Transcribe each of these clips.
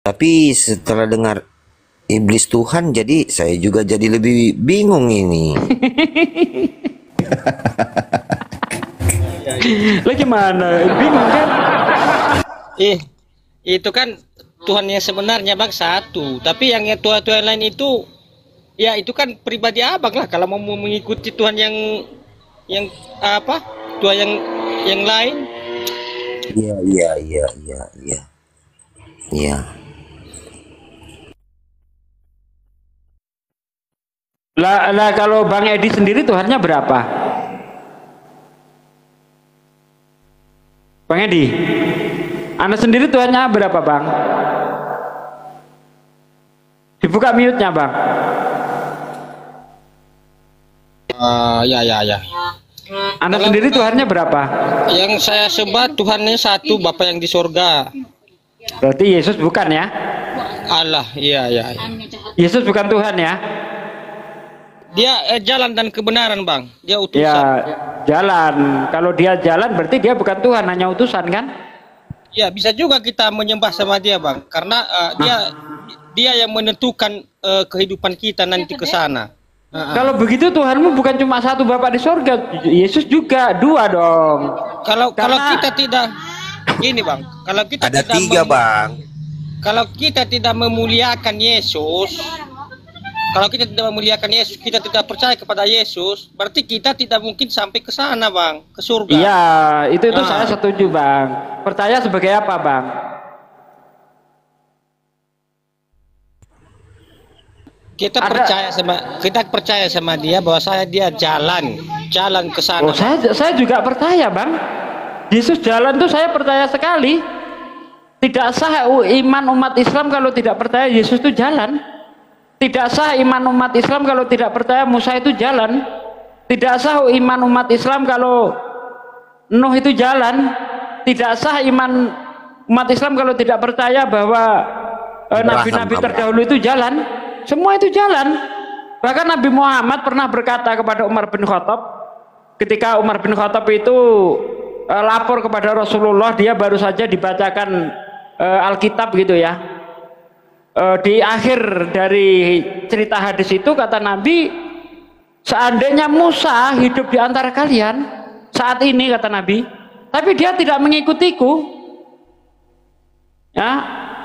Tapi setelah dengar iblis Tuhan, jadi saya juga jadi lebih bingung ini. Lah gimana? Bingung kan? Ih, itu kan Tuhan yang sebenarnya bang satu, tapi yang Tuhan-Tuhan lain itu, ya itu kan pribadi abang lah. Kalau mau mengikuti Tuhan yang apa, Tuhan yang lain. Iya, iya, iya, iya, iya. Iya. Lah kalau Bang Edi sendiri Tuhannya berapa? Bang Edi, Anda sendiri Tuhannya berapa Bang? Dibuka mute-nya Bang. Ya ya ya. Anda sendiri Tuhannya berapa? Yang saya sembah Tuhannya satu, Bapa yang di sorga. Berarti Yesus bukan ya? Allah, iya ya. Yesus bukan Tuhan ya? Dia jalan dan kebenaran bang. Dia utusan. Ya jalan. Kalau dia jalan berarti dia bukan Tuhan, hanya utusan kan? Ya bisa juga kita menyembah sama dia bang, karena dia yang menentukan kehidupan kita nanti ke sana. Kalau begitu Tuhanmu bukan cuma satu Bapa di sorga, Yesus juga dua dong. Kalau kita tidak ini bang, kalau kita Ada tidak tiga, Bang. kalau kita tidak memuliakan Yesus, kalau kita tidak memuliakan Yesus, kita tidak percaya kepada Yesus, berarti kita tidak mungkin sampai ke sana bang, ke surga. Iya, itu saya setuju bang. Percaya sebagai apa bang? Kita percaya sama dia bahwa dia jalan ke sana. Oh, saya juga percaya bang. Yesus jalan tuh saya percaya sekali. Tidak sah iman umat Islam kalau tidak percaya Yesus itu jalan. Tidak sah iman umat Islam kalau tidak percaya Musa itu jalan. Tidak sah iman umat Islam kalau Nuh itu jalan. Tidak sah iman umat Islam kalau tidak percaya bahwa nabi-nabi terdahulu itu jalan. Semua itu jalan. Bahkan Nabi Muhammad pernah berkata kepada Umar bin Khattab, ketika Umar bin Khattab itu lapor kepada Rasulullah, dia baru saja dibacakan Alkitab gitu ya. Di akhir dari cerita hadis itu kata Nabi, seandainya Musa hidup di antara kalian saat ini, kata Nabi, tapi dia tidak mengikutiku, ya,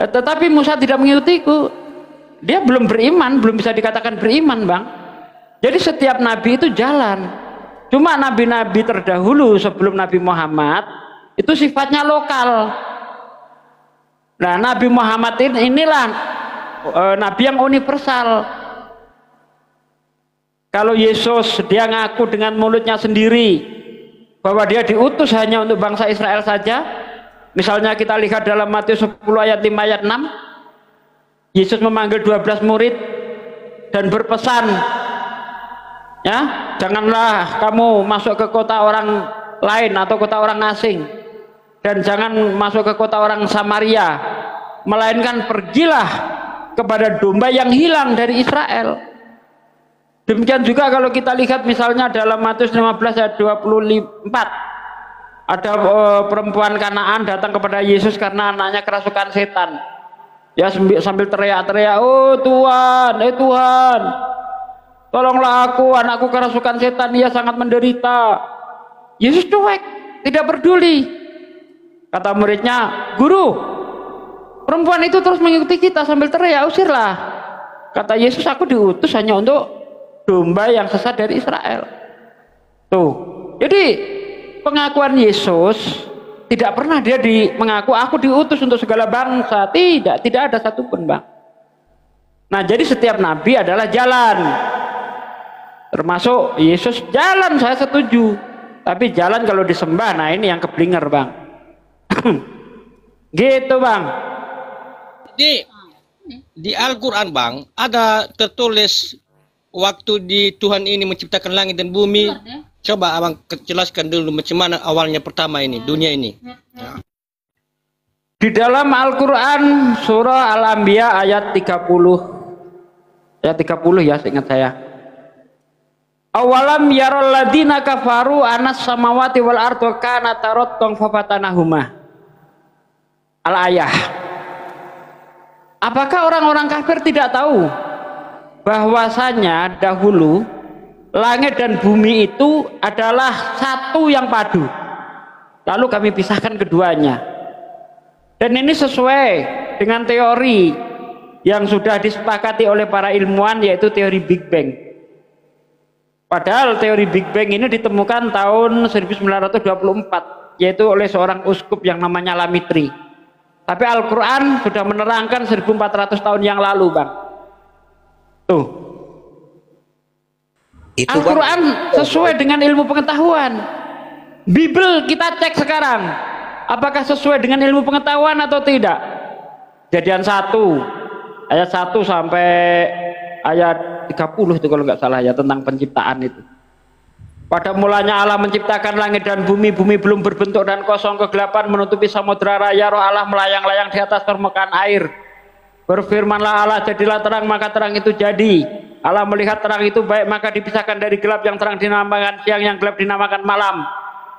tetapi Musa tidak mengikutiku, dia belum beriman, belum bisa dikatakan beriman bang. Jadi setiap nabi itu jalan. Cuma nabi-nabi terdahulu sebelum Nabi Muhammad itu sifatnya lokal. Nah Nabi Muhammad inilah nabi yang universal. Kalau Yesus dia ngaku dengan mulutnya sendiri bahwa dia diutus hanya untuk bangsa Israel saja. Misalnya kita lihat dalam Matius 10 ayat 5 ayat 6, Yesus memanggil 12 murid dan berpesan, ya, janganlah kamu masuk ke kota orang lain atau kota orang asing, dan jangan masuk ke kota orang Samaria, melainkan pergilah kepada domba yang hilang dari Israel. Demikian juga kalau kita lihat misalnya dalam Matius 15 ayat 24, ada perempuan Kanaan datang kepada Yesus karena anaknya kerasukan setan. Ya sambil teriak-teriak, oh Tuhan, Tuhan, tolonglah aku, anakku kerasukan setan, dia sangat menderita. Yesus cuek, tidak peduli. Kata muridnya, guru, perempuan itu terus mengikuti kita sambil teriak, usirlah. Kata Yesus, aku diutus hanya untuk domba yang sesat dari Israel. Tuh, jadi pengakuan Yesus tidak pernah dia mengaku aku diutus untuk segala bangsa. Tidak ada satupun bang. Nah jadi setiap nabi adalah jalan. Termasuk Yesus jalan, saya setuju. Tapi jalan kalau disembah, nah ini yang keblinger bang. Gitu bang. Di Al-Quran bang ada tertulis waktu di Tuhan ini menciptakan langit dan bumi. Coba abang jelaskan dulu macam mana awalnya pertama ini dunia ini. Ya. Di dalam Al-Quran surah Al-Anbiya ayat 30, ayat 30 ya seingat saya. Awalam yarol ladina kafaru anas samawati wal ardu kana tarottong fafatanahuma. Al-ayah. Apakah orang-orang kafir tidak tahu bahwasanya dahulu langit dan bumi itu adalah satu yang padu, lalu kami pisahkan keduanya? Dan ini sesuai dengan teori yang sudah disepakati oleh para ilmuwan, yaitu teori Big Bang. Padahal teori Big Bang ini ditemukan tahun 1924, yaitu oleh seorang uskup yang namanya Lamitri. Tapi Al-Quran sudah menerangkan 1400 tahun yang lalu, Bang. Tuh. Al-Quran sesuai dengan ilmu pengetahuan. Bible kita cek sekarang, apakah sesuai dengan ilmu pengetahuan atau tidak? Kejadian 1 ayat 1 sampai ayat 30 itu kalau nggak salah ya, tentang penciptaan itu. Pada mulanya Allah menciptakan langit dan bumi, bumi belum berbentuk dan kosong, kegelapan menutupi samudra raya, roh Allah melayang-layang di atas permukaan air. Berfirmanlah Allah, jadilah terang, maka terang itu jadi. Allah melihat terang itu baik, maka dipisahkan dari gelap, yang terang dinamakan siang, yang gelap dinamakan malam.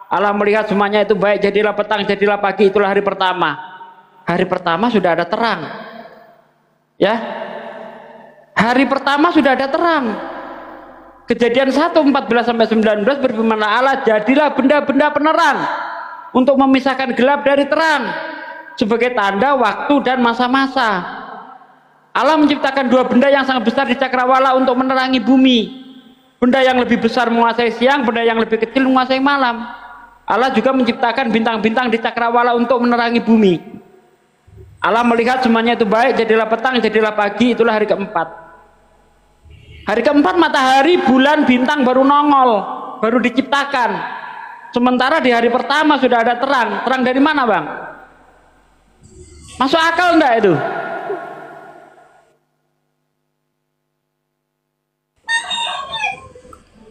Allah melihat semuanya itu baik, jadilah petang, jadilah pagi, itulah hari pertama. Hari pertama sudah ada terang. Ya. Hari pertama sudah ada terang. Kejadian 1 14-19 berfirmanlah Allah, jadilah benda-benda penerang untuk memisahkan gelap dari terang, sebagai tanda waktu dan masa-masa. Allah menciptakan 2 benda yang sangat besar di cakrawala untuk menerangi bumi. Benda yang lebih besar menguasai siang, benda yang lebih kecil menguasai malam. Allah juga menciptakan bintang-bintang di cakrawala untuk menerangi bumi. Allah melihat semuanya itu baik, jadilah petang, jadilah pagi, itulah hari keempat. Hari keempat matahari, bulan, bintang baru nongol, baru diciptakan. Sementara di hari pertama sudah ada terang. Terang dari mana, Bang? Masuk akal enggak itu?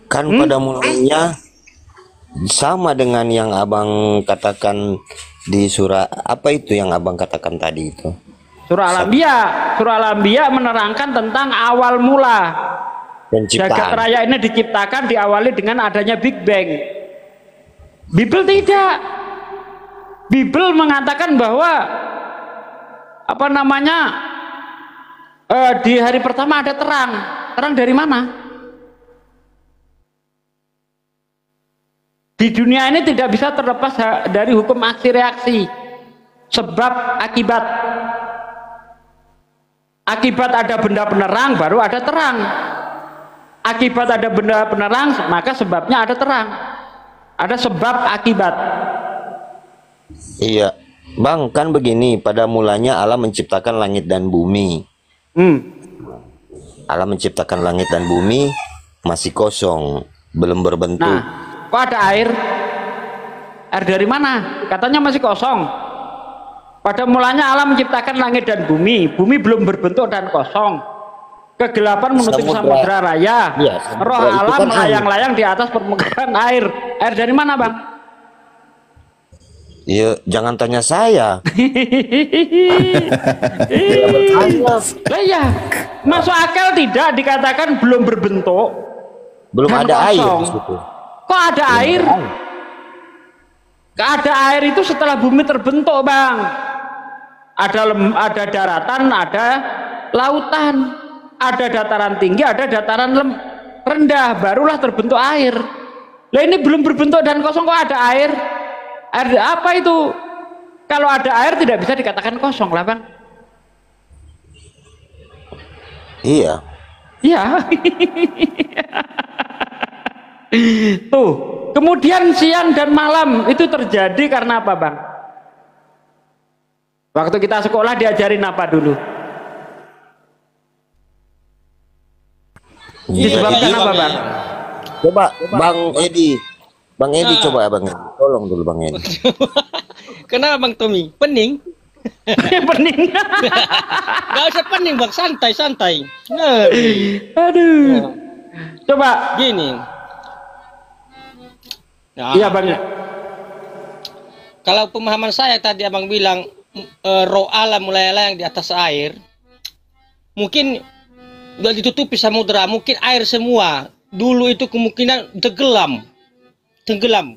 Kan pada mulanya sama dengan yang abang katakan di surah, apa itu yang abang katakan tadi itu? Surah Al-Anbiya. Surah Al-Anbiya menerangkan tentang awal mula. Penciptaan. Jagat raya ini diciptakan, diawali dengan adanya Big Bang. Bible tidak. Bible mengatakan bahwa apa namanya, di hari pertama ada terang. Terang dari mana? Di dunia ini tidak bisa terlepas dari hukum aksi reaksi, sebab akibat. Akibat ada benda penerang, baru ada terang. Akibat ada benda penerang, maka sebabnya ada terang. Ada sebab akibat. Iya, Bang, kan begini, pada mulanya Allah menciptakan langit dan bumi. Allah menciptakan langit dan bumi masih kosong, belum berbentuk. Nah, kok ada air? Air dari mana? Katanya masih kosong. Pada mulanya Allah menciptakan langit dan bumi, bumi belum berbentuk dan kosong. Kegelapan menutupi samudra raya, ya, roh Allah kan melayang-layang di atas permukaan air. Air dari mana, Bang? Iya, jangan tanya saya. Lah ya, masuk akal tidak dikatakan belum berbentuk, belum ada kosong. Air di situ. Kok ada belum air? Ada air itu setelah bumi terbentuk, Bang. Ada daratan, ada lautan. Ada dataran tinggi, ada dataran rendah, barulah terbentuk air. Lah ini belum berbentuk dan kosong, kok ada air? Air apa itu? Kalau ada air tidak bisa dikatakan kosong lah, Bang. Iya. Iya. Tuh, kemudian siang dan malam itu terjadi karena apa, Bang? Waktu kita sekolah diajarin apa dulu? Disebabkan apa, Bang? Coba Bang Edi coba Bang Edi, tolong dulu Bang Edi. Kenapa Bang Tommy? Pening? Pening. Gak usah pening Bang, santai. Aduh. Coba gini. Nah, iya, Bang. Kalau pemahaman saya tadi Abang bilang roh Allah mulai layang di atas air, mungkin udah ditutupi samudra, mungkin air semua. Dulu itu kemungkinan tenggelam.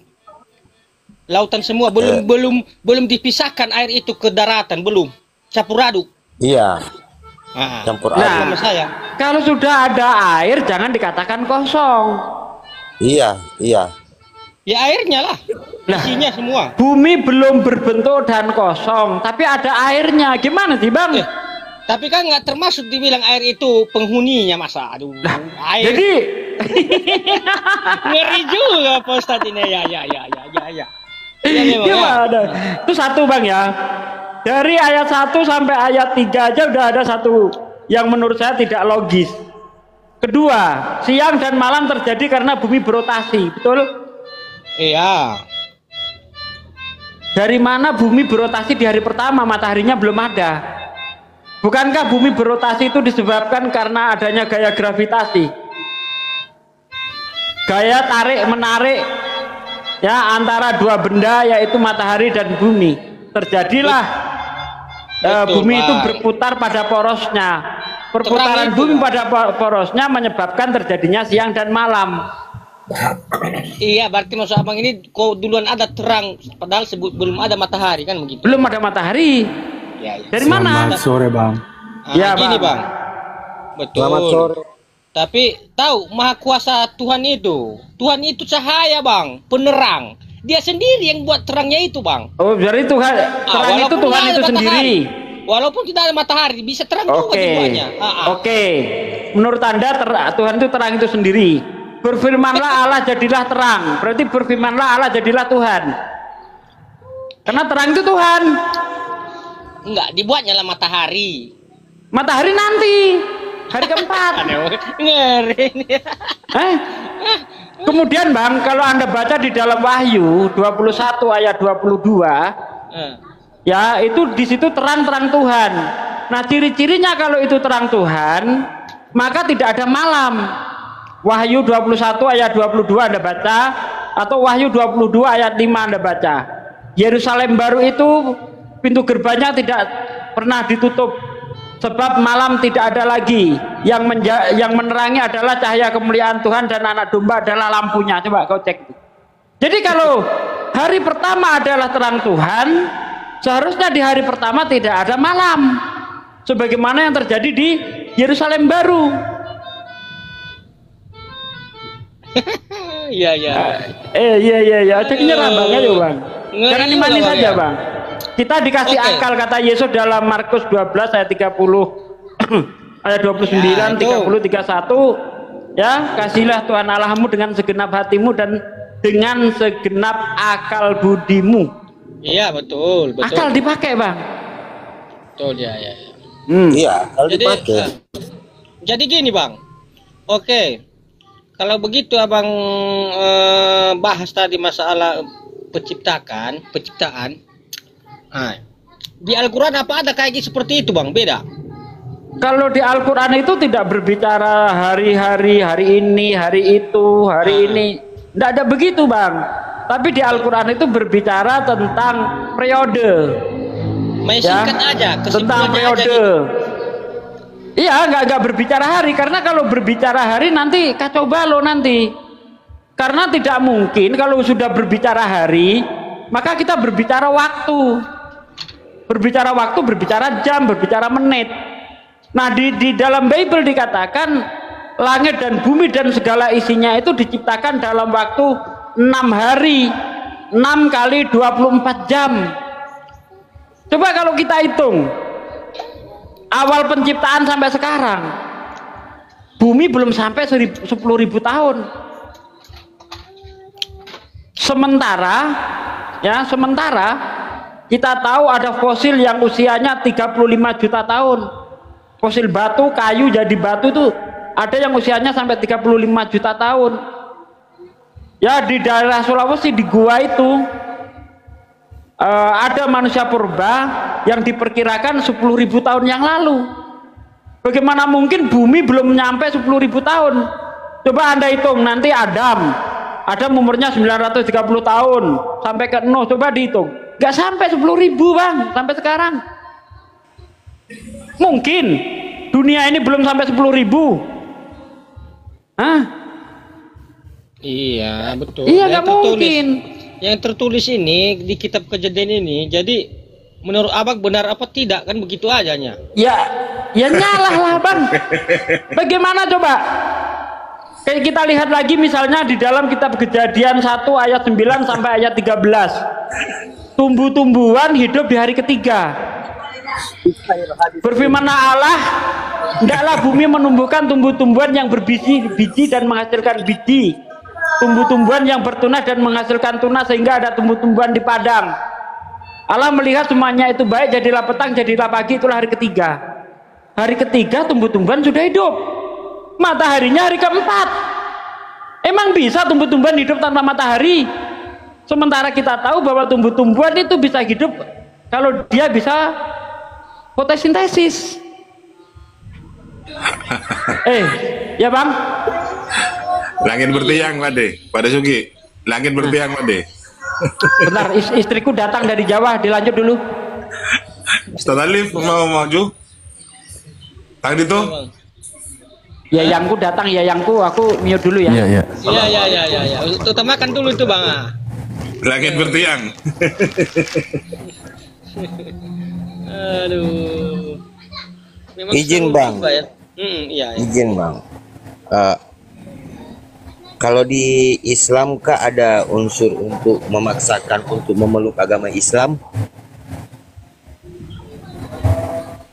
Lautan semua belum dipisahkan air itu ke daratan, belum campur aduk. Iya. campur Nah, air. Sama saya. kalau sudah ada air jangan dikatakan kosong. Iya, iya. Ya airnya lah. Nah. Isinya semua. Bumi belum berbentuk dan kosong, tapi ada airnya. Gimana sih, Bang? Tapi kan nggak termasuk dibilang air itu penghuninya, masa. Aduh. Air. Jadi Ngeri juga Pak Ustadz ini. Ya. Ya, memang, ya. gimana? Itu satu, Bang, ya. Dari ayat 1 sampai ayat 3 aja udah ada satu yang menurut saya tidak logis. Kedua, siang dan malam terjadi karena bumi berotasi, betul? Iya. Dari mana bumi berotasi di hari pertama? Mataharinya belum ada. Bukankah bumi berotasi itu disebabkan karena adanya gaya gravitasi? Gaya tarik menarik ya antara dua benda yaitu matahari dan bumi. Terjadilah bumi Bang. itu berputar pada porosnya. Perputaran Terang itu, bumi Bang. pada porosnya menyebabkan terjadinya siang dan malam. Iya, berarti maksud abang ini kok duluan ada terang, padahal belum ada matahari kan begitu? Belum ada matahari. Ya. Dari mana? Selamat sore, Bang. Ya, Gini Bang. bang. Betul. Selamat sore. Tapi tahu maha kuasa Tuhan itu cahaya bang, penerang. Dia sendiri yang buat terangnya itu bang. Oh, jadi Tuhan terang itu walaupun Tuhan tidak itu ada sendiri. matahari. Walaupun tidak ada matahari, bisa terang juga Oke, semuanya. oke. Menurut Anda Tuhan itu terang itu sendiri. Berfirmanlah Allah jadilah terang. Berarti berfirmanlah Allah jadilah Tuhan. Karena terang itu Tuhan. Enggak, dibuatnya lah matahari. Matahari nanti hari keempat. Ngeri nih. Kemudian Bang, kalau Anda baca di dalam Wahyu 21 ayat 22, ya itu di situ terang-terang Tuhan. Nah, ciri-cirinya kalau itu terang Tuhan, maka tidak ada malam. Wahyu 21 ayat 22 Anda baca, atau Wahyu 22 ayat 5 Anda baca. Yerusalem baru itu pintu gerbangnya tidak pernah ditutup, sebab malam tidak ada lagi. Yang menerangi adalah cahaya kemuliaan Tuhan, dan anak domba adalah lampunya. Coba kau cek. Jadi kalau hari pertama adalah terang Tuhan, seharusnya di hari pertama tidak ada malam, sebagaimana yang terjadi di Yerusalem baru. Iya. Iya. Cek nyerah Bang, ayo Bang. Jangan dimani Bang, saja ya. Bang. Kita dikasih Oke. akal, kata Yesus dalam Markus 12 ayat 30 ayat 29, Ya, itu. 30, 31. Ya, kasihlah Tuhan Allahmu dengan segenap hatimu dan dengan segenap akal budimu. Iya betul. Akal dipakai Bang. Betul ya. Iya, kalau Jadi, dipakai. jadi gini bang, oke, kalau begitu abang bahas tadi masalah penciptaan, nah, di Al-Quran apa ada kayak seperti itu bang? Beda? Kalau di Al-Quran itu tidak berbicara hari-hari, hari ini, hari itu, hari ini. Tidak ada begitu Bang. Tapi di Al-Quran itu berbicara tentang periode. Main singkat aja, Tentang kesimpulannya aja periode. gitu. Iya, nggak berbicara hari, karena kalau berbicara hari nanti kacau balau nanti. Karena tidak mungkin kalau sudah berbicara hari, maka kita berbicara waktu. Berbicara waktu, berbicara jam, berbicara menit. Nah, di dalam Bible dikatakan langit dan bumi dan segala isinya itu diciptakan dalam waktu 6 hari, 6 kali 24 jam. Coba kalau kita hitung awal penciptaan sampai sekarang, bumi belum sampai 10.000 tahun. Sementara kita tahu ada fosil yang usianya 35 juta tahun. Fosil batu, kayu jadi batu itu ada yang usianya sampai 35 juta tahun. Ya, di daerah Sulawesi di gua itu ada manusia purba yang diperkirakan 10.000 tahun yang lalu. Bagaimana mungkin bumi belum nyampe 10.000 tahun? Coba Anda hitung nanti Adam umurnya 930 tahun sampai ke Nuh, coba dihitung. Gak sampai 10.000 Bang sampai sekarang. Mungkin dunia ini belum sampai 10.000. Hah? Iya betul. Iya, nggak mungkin. Yang tertulis ini di kitab Kejadian ini, jadi menurut abang benar apa tidak kan begitu ajanya? Ya, ya nyalah lah bang. Bagaimana coba? Kayak kita lihat lagi misalnya di dalam kitab Kejadian 1 ayat 9 sampai ayat 13. Tumbuh-tumbuhan hidup di hari ketiga. Berfirman Allah, hendaklah bumi menumbuhkan tumbuh-tumbuhan yang berbiji dan menghasilkan biji, tumbuh-tumbuhan yang bertunas dan menghasilkan tunas, sehingga ada tumbuh-tumbuhan di padang. Allah melihat semuanya itu baik, jadilah petang, jadilah pagi, itulah hari ketiga. Hari ketiga tumbuh-tumbuhan sudah hidup. Mataharinya hari keempat. Emang bisa tumbuh-tumbuhan hidup tanpa matahari? Sementara kita tahu bahwa tumbuh-tumbuhan itu bisa hidup kalau dia bisa fotosintesis. Ya bang? Langit bertiang, Pak De. Pada Sugi, langit bertiang, Pak De. Bentar, istriku datang dari Jawa, dilanjut dulu. Ustaz Alif mau maju? Tadi tuh. Ya yangku datang, ya yangku, aku mute dulu ya. Iya. Utamakan dulu itu bang. Langit bertiang. Aduh. Memang Izin bang. ya? Iya. Izin bang. Kalau di Islam kah ada unsur untuk memaksakan untuk memeluk agama Islam?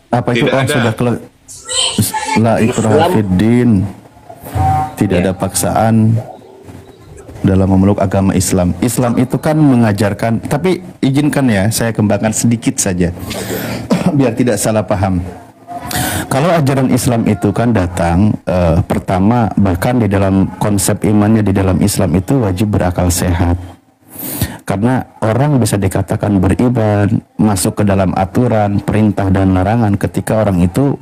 Apa itu? Tidak ada. Sudah la ikraha fiddin. Tidak ada paksaan dalam memeluk agama Islam. Islam itu kan mengajarkan, tapi izinkan ya saya kembangkan sedikit saja biar tidak salah paham. Kalau ajaran Islam itu kan datang pertama, bahkan di dalam konsep imannya di dalam Islam itu wajib berakal sehat. Karena orang bisa dikatakan beriman, masuk ke dalam aturan, perintah dan larangan ketika orang itu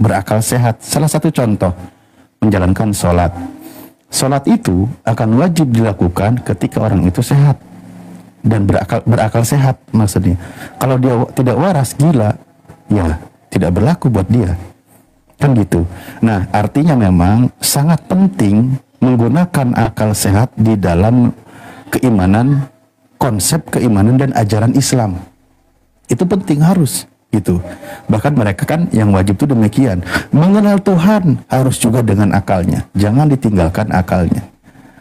berakal sehat. Salah satu contoh, menjalankan sholat. Sholat itu akan wajib dilakukan ketika orang itu sehat dan berakal sehat maksudnya. Kalau dia tidak waras, gila, ya tidak berlaku buat dia. Kan gitu. Nah, artinya memang sangat penting menggunakan akal sehat di dalam keimanan, konsep keimanan dan ajaran Islam. Itu penting, harus gitu. Bahkan mereka kan yang wajib itu demikian. Mengenal Tuhan harus juga dengan akalnya. Jangan ditinggalkan akalnya.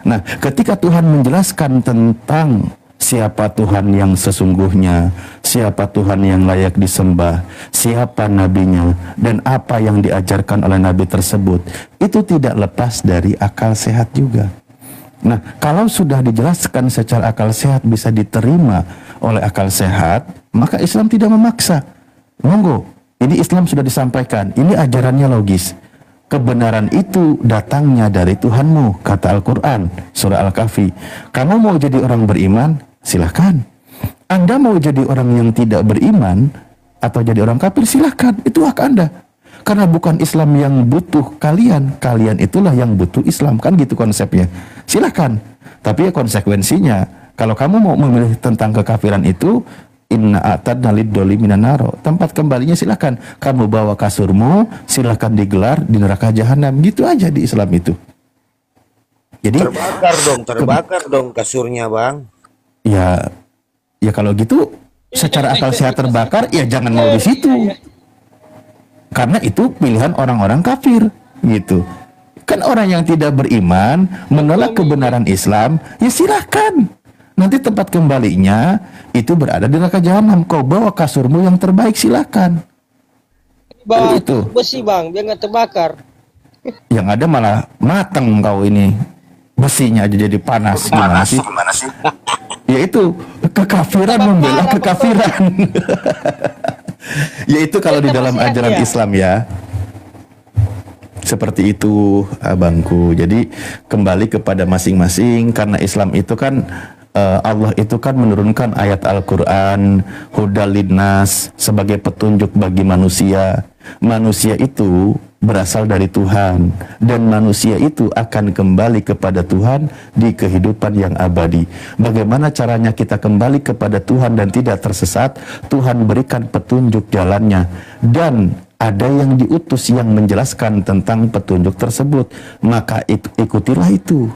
Nah, ketika Tuhan menjelaskan tentang siapa Tuhan yang sesungguhnya, siapa Tuhan yang layak disembah, siapa nabinya, dan apa yang diajarkan oleh nabi tersebut, itu tidak lepas dari akal sehat juga. Nah, kalau sudah dijelaskan secara akal sehat bisa diterima oleh akal sehat, maka Islam tidak memaksa. Monggo, ini Islam sudah disampaikan, ini ajarannya logis. Kebenaran itu datangnya dari Tuhanmu, kata Al-Quran, surah Al-Kahfi. Kamu mau jadi orang beriman? Silahkan. Anda mau jadi orang yang tidak beriman atau jadi orang kafir? Silahkan, itu hak Anda. Karena bukan Islam yang butuh kalian, kalian itulah yang butuh Islam, kan gitu konsepnya. Silahkan. Tapi ya konsekuensinya, kalau kamu mau memilih tentang kekafiran itu, inna a'tadna lid-dzalimina naro, tempat kembalinya silahkan. Kamu bawa kasurmu, silahkan digelar di neraka jahanam. Gitu aja di Islam itu. Jadi terbakar dong kasurnya bang. Ya kalau gitu secara akal sehat terbakar, ya jangan mau di situ. Karena itu pilihan orang-orang kafir gitu. Kan orang yang tidak beriman menolak kebenaran Islam, ya silahkan. Nanti tempat kembalinya itu berada di neraka jahanam. Kau bawa kasurmu yang terbaik, silahkan. Bawa itu besi bang, biar nggak terbakar. Yang ada malah matang kau ini. Besinya aja jadi panas. Gimana sih? Yaitu kekafiran membela kekafiran. Yaitu kalau di dalam ajaran Islam ya. Seperti itu abangku. Jadi kembali kepada masing-masing, karena Islam itu kan Allah itu kan menurunkan ayat Al-Quran hudal linnas sebagai petunjuk bagi manusia. Manusia itu berasal dari Tuhan, dan manusia itu akan kembali kepada Tuhan di kehidupan yang abadi. Bagaimana caranya kita kembali kepada Tuhan dan tidak tersesat? Tuhan berikan petunjuk jalannya, dan ada yang diutus yang menjelaskan tentang petunjuk tersebut. Maka ikutilah itu.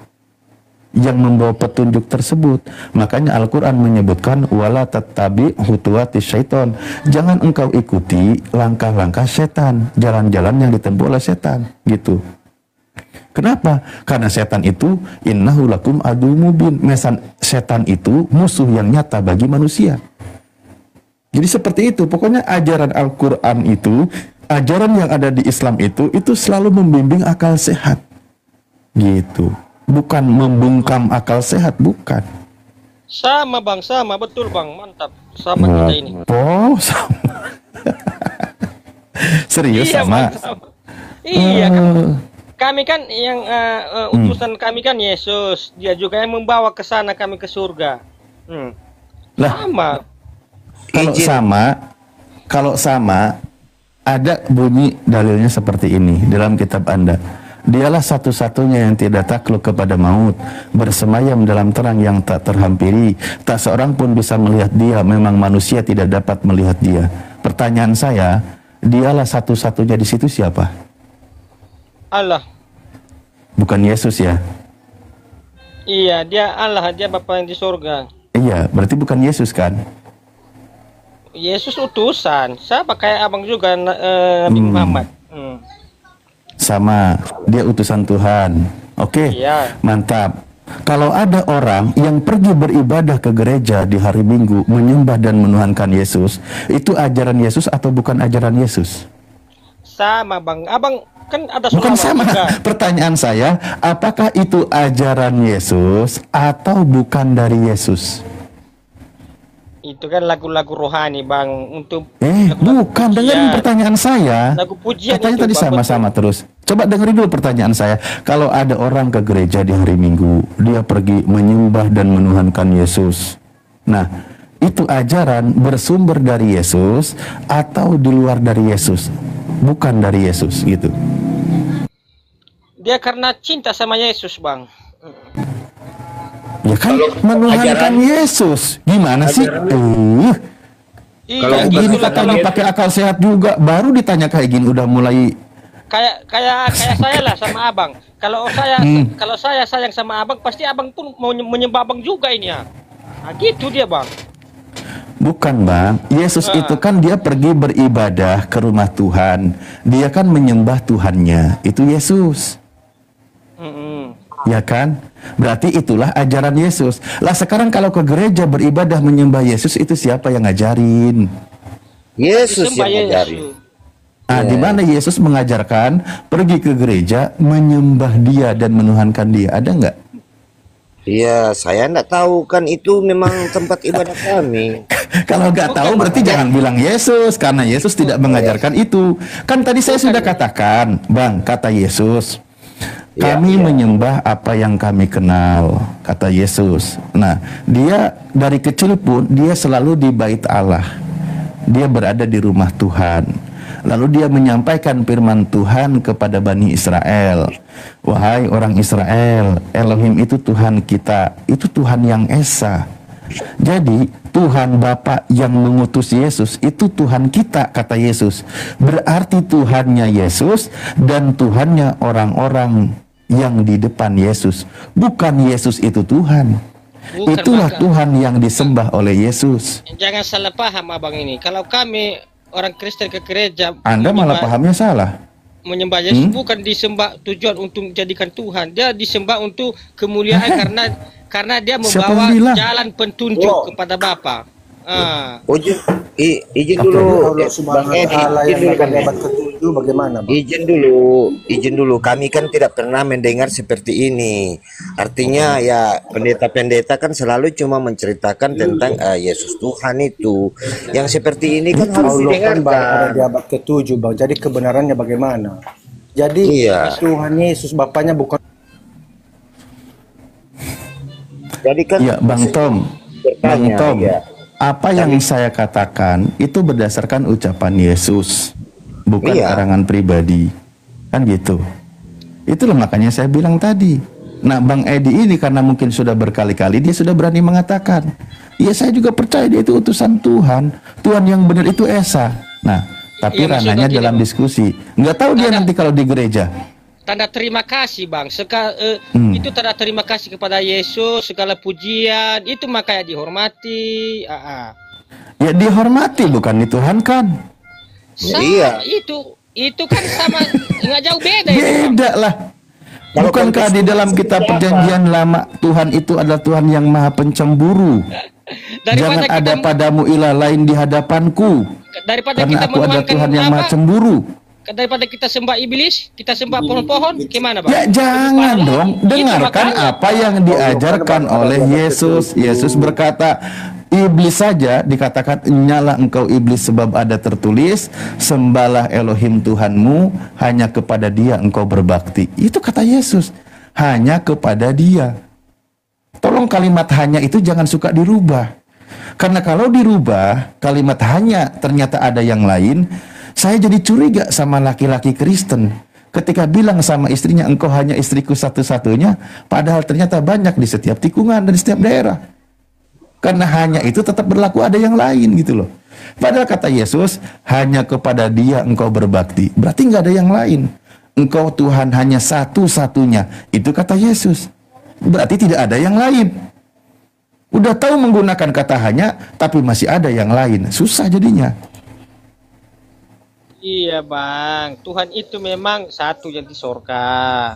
yang membawa petunjuk tersebut. Makanya Al-Quran menyebutkan wala tattabi khutuwati syaiton. Jangan engkau ikuti langkah-langkah setan, jalan-jalan yang ditempuh oleh setan, gitu. Kenapa? Karena setan itu innahu lakum adu mubin. Setan itu musuh yang nyata bagi manusia. Jadi seperti itu. Pokoknya ajaran Al-Quran itu, ajaran yang ada di Islam itu selalu membimbing akal sehat, gitu. Bukan membungkam akal sehat, bukan. Sama bang, sama betul bang, mantap. Sama kita ini. Oh, sama. Serius Iya, sama. Bang, sama. Iya kan. Kami kan yang utusan kami kan Yesus. Dia juga yang membawa ke sana kami ke surga. Lah, Sama. kalau sama, ada bunyi dalilnya seperti ini dalam kitab Anda. Dialah satu-satunya yang tidak takluk kepada maut, bersemayam dalam terang yang tak terhampiri. Tak seorang pun bisa melihat dia, memang manusia tidak dapat melihat dia. Pertanyaan saya, dialah satu-satunya di situ siapa? Allah. Bukan Yesus ya? Iya, dia Allah, dia Bapa yang di surga. Iya, berarti bukan Yesus kan? Yesus utusan. Siapa kayak abang juga Nabi Muhammad. Sama, dia utusan Tuhan. Oke, Iya. mantap. Kalau ada orang yang pergi beribadah ke gereja di hari Minggu, menyembah dan menuhankan Yesus, itu ajaran Yesus atau bukan ajaran Yesus? Sama bang. Abang kan ada Bukan selama sama. juga. Pertanyaan saya, apakah itu ajaran Yesus atau bukan dari Yesus? Itu kan lagu-lagu rohani bang. Untuk Bukan, dengerin pertanyaan saya. Lagu pujian Katanya itu, tadi Bang, sama-sama terus. Coba dengerin dulu pertanyaan saya. Kalau ada orang ke gereja di hari Minggu, dia pergi menyembah dan menuhankan Yesus. Nah, itu ajaran bersumber dari Yesus atau di luar dari Yesus? Bukan dari Yesus, gitu. Dia karena cinta sama Yesus bang. Ya kan menuhankan Yesus. Gimana sih? Iya, Kayak gini itulah katanya kalau- pakai akal sehat juga. Baru ditanya kayak gini udah mulai. kayak saya lah sama abang. Kalau saya sayang sama abang, pasti abang pun mau menyembah abang juga ini ya. Nah, gitu dia bang. Bukan bang, Yesus itu kan dia pergi beribadah ke rumah Tuhan. Dia kan menyembah Tuhannya. Itu Yesus. Ya kan? Berarti itulah ajaran Yesus. Lah sekarang kalau ke gereja beribadah menyembah Yesus, itu siapa yang ngajarin? Yesus Disembah yang Yesus. ngajarin. Nah, di mana Yesus mengajarkan pergi ke gereja menyembah Dia dan menuhankan Dia? Ada nggak? Iya, saya enggak tahu kan itu memang tempat ibadah kami. Kalau nggak tahu berarti jangan bilang Yesus, karena Yesus tidak mengajarkan itu. Kan tadi saya sudah katakan, Bang, kata Yesus, kami menyembah apa yang kami kenal, kata Yesus. Nah, dia dari kecil pun dia selalu di bait Allah. Dia berada di rumah Tuhan. Lalu dia menyampaikan firman Tuhan kepada Bani Israel. Wahai orang Israel, Elohim itu Tuhan kita, itu Tuhan yang Esa. Jadi Tuhan Bapa yang mengutus Yesus itu Tuhan kita, kata Yesus. Berarti Tuhannya Yesus dan Tuhannya orang-orang yang di depan Yesus. Bukan Yesus itu Tuhan. Bukan, Itulah Bang. Tuhan yang disembah oleh Yesus. Jangan salah paham abang ini. Kalau kami orang Kristen ke gereja, Anda malah pahamnya salah. menyembah Yesus bukan disembah tujuan untuk menjadikan Tuhan. Dia disembah untuk kemuliaan karena dia Siapa membawa yang bilang? jalan petunjuk kepada Bapa. Izin dulu, Allah Bang Subhanahu wa Edi, taala izin yang dulu, Bang dapat Edi. ketujuh bagaimana, Bang? Izin dulu. Kami kan tidak pernah mendengar seperti ini. Artinya ya pendeta-pendeta kan selalu cuma menceritakan tentang Yesus Tuhan itu. Yang seperti ini kan harus Allah kan Bang ada didengarkan. di abad ketujuh, Bang. Jadi kebenarannya bagaimana? Jadi Iya. Tuhan Yesus Bapaknya bukan Jadi kan Ya, Bang Tom. Bang bertanya, Tom. ya. Apa yang saya katakan itu berdasarkan ucapan Yesus, bukan Iya. karangan pribadi. Kan gitu. Itulah makanya saya bilang tadi. Nah, Bang Edi ini karena mungkin sudah berkali-kali dia sudah berani mengatakan, "Ya, saya juga percaya dia itu utusan Tuhan. Tuhan yang benar itu Esa." Nah, tapi Iya, maksudnya ranahnya gini, dalam Bang. diskusi. Nggak tahu dia nanti kalau di gereja. tanda terima kasih bang. Itu tanda terima kasih kepada Yesus, segala pujian itu makanya dihormati. Ya dihormati, bukan dituhankan. Iya. Itu kan sama, nggak jauh beda. Beda lah. Bukankah di dalam kitab perjanjian lama Tuhan itu adalah Tuhan yang maha pencemburu? Jangan ada padamu ilah lain di hadapanku, karena aku adalah Tuhan yang maha cemburu. Daripada kita sembah iblis, kita sembah pohon-pohon, gimana bang? Ya jangan dong, dengarkan apa yang diajarkan oleh Yesus. Yesus berkata, iblis saja dikatakan, nyala engkau iblis, sebab ada tertulis, sembahlah Elohim Tuhanmu, hanya kepada Dia engkau berbakti. Itu kata Yesus, hanya kepada Dia. Tolong kalimat hanya itu jangan suka dirubah. Karena kalau dirubah, kalimat hanya ternyata ada yang lain, saya jadi curiga sama laki-laki Kristen ketika bilang sama istrinya, engkau hanya istriku satu-satunya, padahal ternyata banyak di setiap tikungan dan di setiap daerah. Karena hanya itu tetap berlaku ada yang lain gitu loh. Padahal kata Yesus, hanya kepada Dia engkau berbakti. Berarti nggak ada yang lain. Engkau Tuhan hanya satu-satunya. Itu kata Yesus. Berarti tidak ada yang lain. Udah tahu menggunakan kata hanya, tapi masih ada yang lain. Susah jadinya. Iya bang, Tuhan itu memang satu yang di sorga.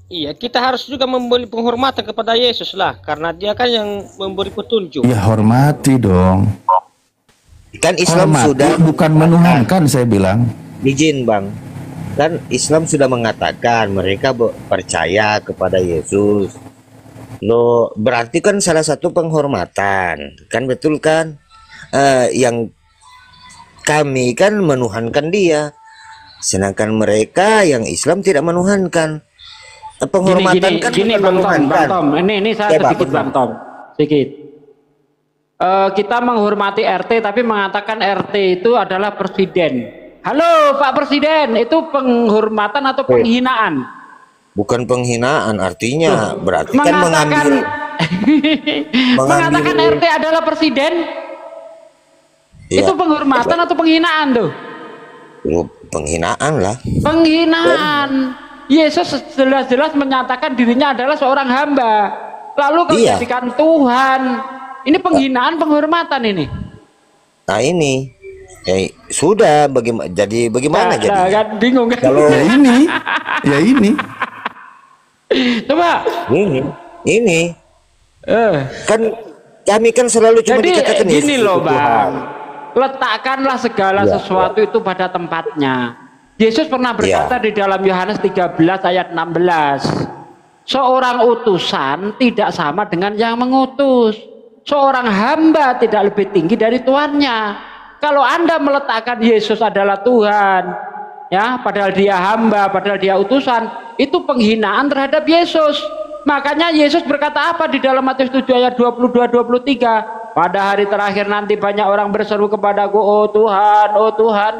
Iya, kita harus juga memberi penghormatan kepada Yesus lah, karena Dia kan yang memberi petunjuk. Ya hormati dong. Kan Islam Hormati, sudah bukan menuhankan, saya bilang. izin bang. Kan Islam sudah mengatakan mereka percaya kepada Yesus. Lo berarti kan salah satu penghormatan, kan betul kan? Yang kami kan menuhankan Dia, sedangkan mereka yang Islam tidak menuhankan. Penghormatan kan gini Bang Tom, ini saya ya, sedikit Bang Tom, sedikit. Kita menghormati RT tapi mengatakan RT itu adalah presiden. Halo Pak Presiden, itu penghormatan atau penghinaan? Bukan penghinaan, artinya berarti kan mengambil mengatakan RT adalah presiden. Ya, itu penghormatan atau penghinaan tuh? Penghinaan lah. Penghinaan. Yesus jelas-jelas menyatakan dirinya adalah seorang hamba. Lalu kau jadikan Tuhan. Ini penghinaan, penghormatan ini. Nah ini, sudah bagaimana jadi? Kan bingung kan? Kalau ya ini. Coba. Ini. Kan kami kan selalu cuma jadi, dikatakan gini loh Bang. Letakkanlah segala sesuatu itu pada tempatnya. Yesus pernah berkata di dalam Yohanes 13 ayat 16, seorang utusan tidak sama dengan yang mengutus, seorang hamba tidak lebih tinggi dari tuannya. Kalau Anda meletakkan Yesus adalah Tuhan, ya, padahal Dia hamba, padahal Dia utusan, itu penghinaan terhadap Yesus. Makanya Yesus berkata apa di dalam Matius 7 ayat 22-23? Pada hari terakhir nanti banyak orang berseru kepadaku, oh Tuhan,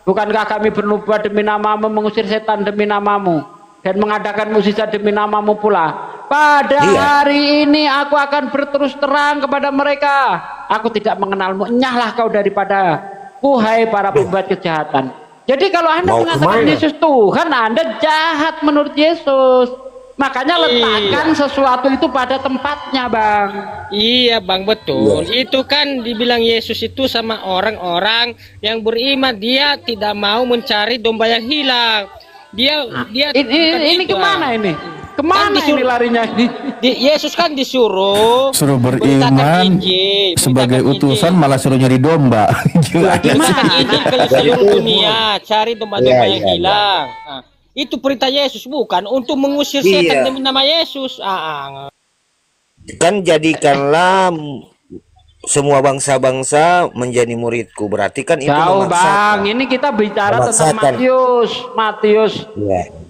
bukankah kami bernubuat demi namamu, mengusir setan demi namamu, dan mengadakan mukjizat demi namamu pula. Pada hari ini aku akan berterus terang kepada mereka, aku tidak mengenalmu, enyahlah kau daripada kuhai para pembuat kejahatan. Jadi kalau Anda mengatakan Yesus Tuhan, Anda jahat menurut Yesus. Makanya letakkan sesuatu itu pada tempatnya Bang. Iya Bang, betul. Itu kan dibilang Yesus itu sama orang-orang yang beriman, Dia tidak mau mencari domba yang hilang. Ini kemana ini? Kemana kan ini larinya? Yesus kan suruh beriman Injil, sebagai utusan malah suruh nyari domba. Beritakan Injil ke seluruh dunia, cari domba-domba yang hilang. Itu perintah Yesus, bukan untuk mengusir setan demi nama Yesus. Kan jadikanlah semua bangsa-bangsa menjadi muridku, berarti kan itu memaksakan. Bang, ini kita bicara tentang Matius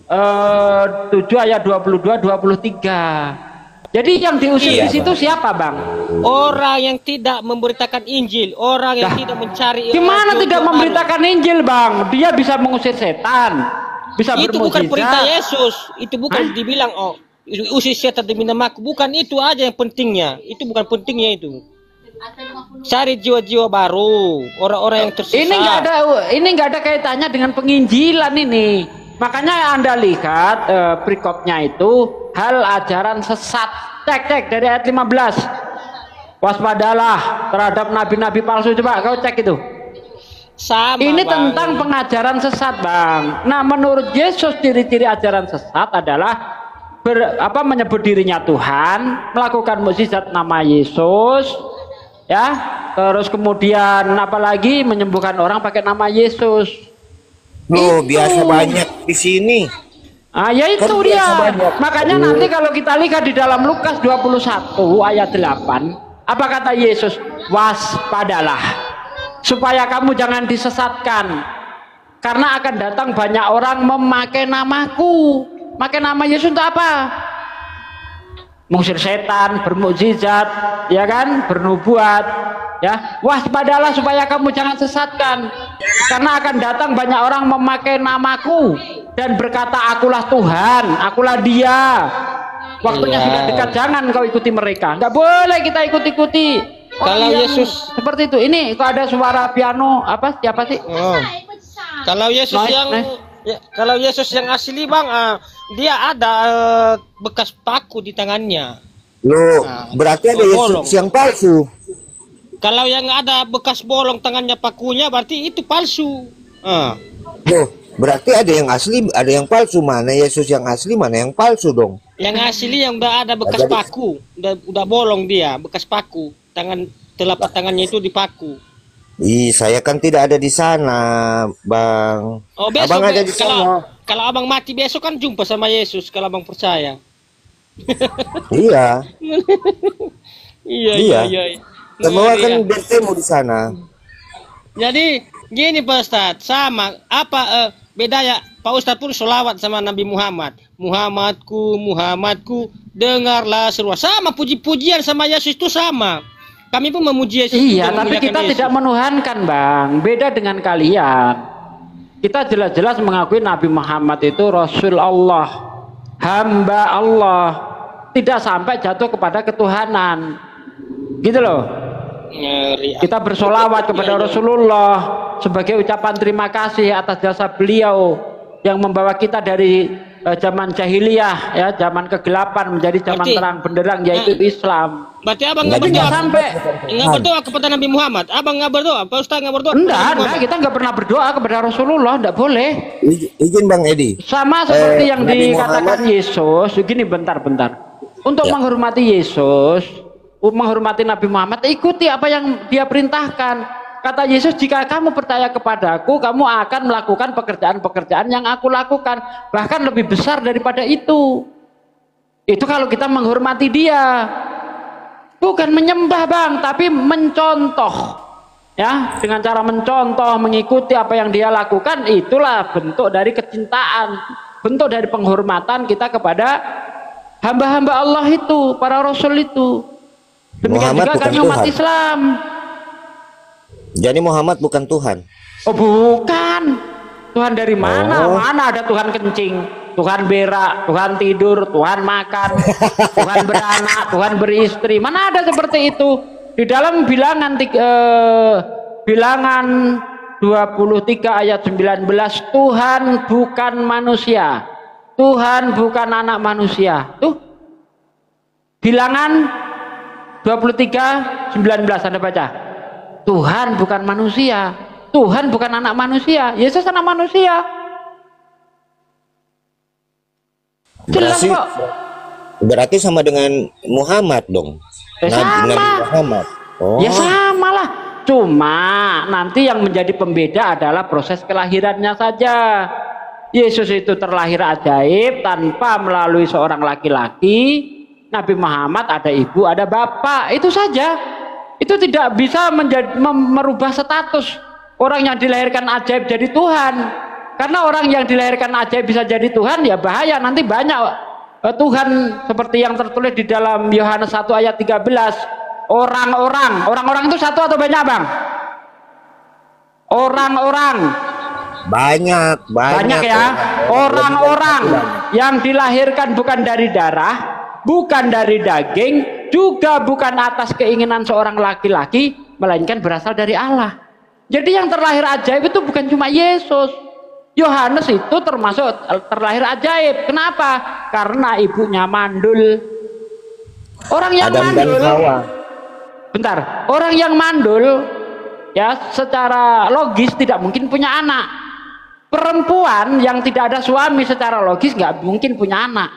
7 ayat 22-23. Jadi yang diusir di situ siapa Bang? Orang yang tidak memberitakan Injil, orang yang tidak mencari. Gimana tidak memberitakan Injil Bang? Dia bisa mengusir setan. Bisa itu bukan perintah Yesus, itu bukan dibilang usir setan demi namaku, bukan itu aja yang pentingnya, itu bukan pentingnya itu. Cari jiwa-jiwa baru, orang-orang yang tersesat. Ini nggak ada kaitannya dengan penginjilan ini. Makanya Anda lihat perikopnya itu hal ajaran sesat. Cek dari ayat 15. Waspadalah terhadap nabi-nabi palsu. Coba kau cek itu. Sama, Ini Bang. tentang pengajaran sesat, Bang. Nah, menurut Yesus ciri-ciri ajaran sesat adalah menyebut dirinya Tuhan, melakukan mukjizat nama Yesus, ya. Terus kemudian apalagi menyembuhkan orang pakai nama Yesus. Loh, Itu. biasa banyak di sini. Ya itu Kan dia. biasa banyak. Makanya nanti kalau kita lihat di dalam Lukas 21 ayat 8, apa kata Yesus? Waspadalah supaya kamu jangan disesatkan. Karena akan datang banyak orang memakai namaku. Pakai nama Yesus untuk apa? Mengusir setan, bermukjizat, ya kan? Bernubuat, ya. Waspadalah supaya kamu jangan sesatkan. Karena akan datang banyak orang memakai namaku dan berkata akulah Tuhan, akulah Dia. Waktunya Iya. sudah dekat, jangan kau ikuti mereka. Nggak boleh kita ikut-ikuti. Kalau yang Yesus seperti itu. Ini kok ada suara piano apa? Siapa sih? Oh. Kalau Yesus Nice, yang nice. kalau Yesus yang asli, Bang, dia ada bekas paku di tangannya. Loh, Nah, berarti ada bolong. Yesus yang palsu. Kalau yang ada bekas bolong tangannya pakunya berarti itu palsu. Loh, berarti ada yang asli, ada yang palsu. Mana Yesus yang asli, mana yang palsu dong? Yang asli yang udah ada bekas Jadi- paku, udah bolong dia, bekas paku. Telapak tangannya itu dipaku. Saya kan tidak ada di sana, Bang. Oh, besok Abang ada di kalau sana. kalau Abang mati besok kan jumpa sama Yesus kalau Abang percaya. Iya. Iya, Iya. iya. Semua Ngeri kan ya. bertemu di sana. Jadi gini Pak Ustadz, sama apa bedanya Pak Ustadz pun sholawat sama Nabi Muhammad. Muhammadku, dengarlah seruan. Sama puji-pujian sama Yesus itu sama. Kami pun memuji Yesus. Iya, juga tapi memuliakan kita Yesus. tidak menuhankan, Bang. Beda dengan kalian. Kita jelas-jelas mengakui Nabi Muhammad itu Rasul Allah, hamba Allah, tidak sampai jatuh kepada ketuhanan. Gitu loh. Ngeri. Kita bersolawat kepada Rasulullah sebagai ucapan terima kasih atas jasa beliau yang membawa kita dari zaman jahiliyah, ya, zaman kegelapan menjadi zaman Berarti- terang benderang, yaitu Islam. Berarti Abang Nggak nggak berdoa Tidak sampai. nggak berdoa kepada Nabi Muhammad. Abang nggak berdoa, Pak Ustadz nggak berdoa. kepada Nabi Enggak, Muhammad. kita nggak pernah berdoa kepada Rasulullah, enggak boleh. Izin Bang Edi. Sama seperti yang Nabi dikatakan Muhammad- Yesus, gini bentar-bentar. Untuk Ya. menghormati Yesus, menghormati Nabi Muhammad, ikuti apa yang dia perintahkan. Kata Yesus, jika kamu percaya kepadaku, kamu akan melakukan pekerjaan-pekerjaan yang aku lakukan. Bahkan lebih besar daripada itu. Itu kalau kita menghormati dia. Bukan menyembah, Bang, tapi mencontoh. Ya, dengan cara mencontoh, mengikuti apa yang dia lakukan, itulah bentuk dari kecintaan, bentuk dari penghormatan kita kepada hamba-hamba Allah itu, para rasul itu. Demikian Muhammad juga bukan kami umat Tuhan. Islam. Jadi Muhammad bukan Tuhan. Oh, bukan. Tuhan dari mana? Oh. Mana ada Tuhan kencing, Tuhan berak, Tuhan tidur, Tuhan makan, Tuhan beranak, Tuhan beristri. Mana ada seperti itu? Di dalam bilangan 23 ayat 19, Tuhan bukan manusia. Tuhan bukan anak manusia. Tuh. Bilangan 23 19 Anda baca. Tuhan bukan manusia. Tuhan bukan anak manusia. Yesus anak manusia. Jelas Berarti, kok. berarti sama dengan Muhammad dong. Sama. Nabi Muhammad. Oh. Ya sama lah. Cuma nanti yang menjadi pembeda adalah proses kelahirannya saja. Yesus itu terlahir ajaib tanpa melalui seorang laki-laki. Nabi Muhammad ada ibu, ada bapak. Itu saja. Itu tidak bisa merubah status orang yang dilahirkan ajaib jadi Tuhan. Karena orang yang dilahirkan ajaib bisa jadi Tuhan, ya bahaya. Nanti banyak Tuhan seperti yang tertulis di dalam Yohanes 1 ayat 13. Orang-orang itu satu atau banyak, Bang? Orang-orang banyak ya. Orang-orang yang dilahirkan bukan dari darah, bukan dari daging, juga bukan atas keinginan seorang laki-laki, melainkan berasal dari Allah. Jadi yang terlahir ajaib itu bukan cuma Yesus, Yohanes itu termasuk terlahir ajaib. Kenapa? Karena ibunya mandul. Orang yang Adam dan mandul, Hawa. bentar, orang yang mandul ya secara logis tidak mungkin punya anak. Perempuan yang tidak ada suami secara logis nggak mungkin punya anak.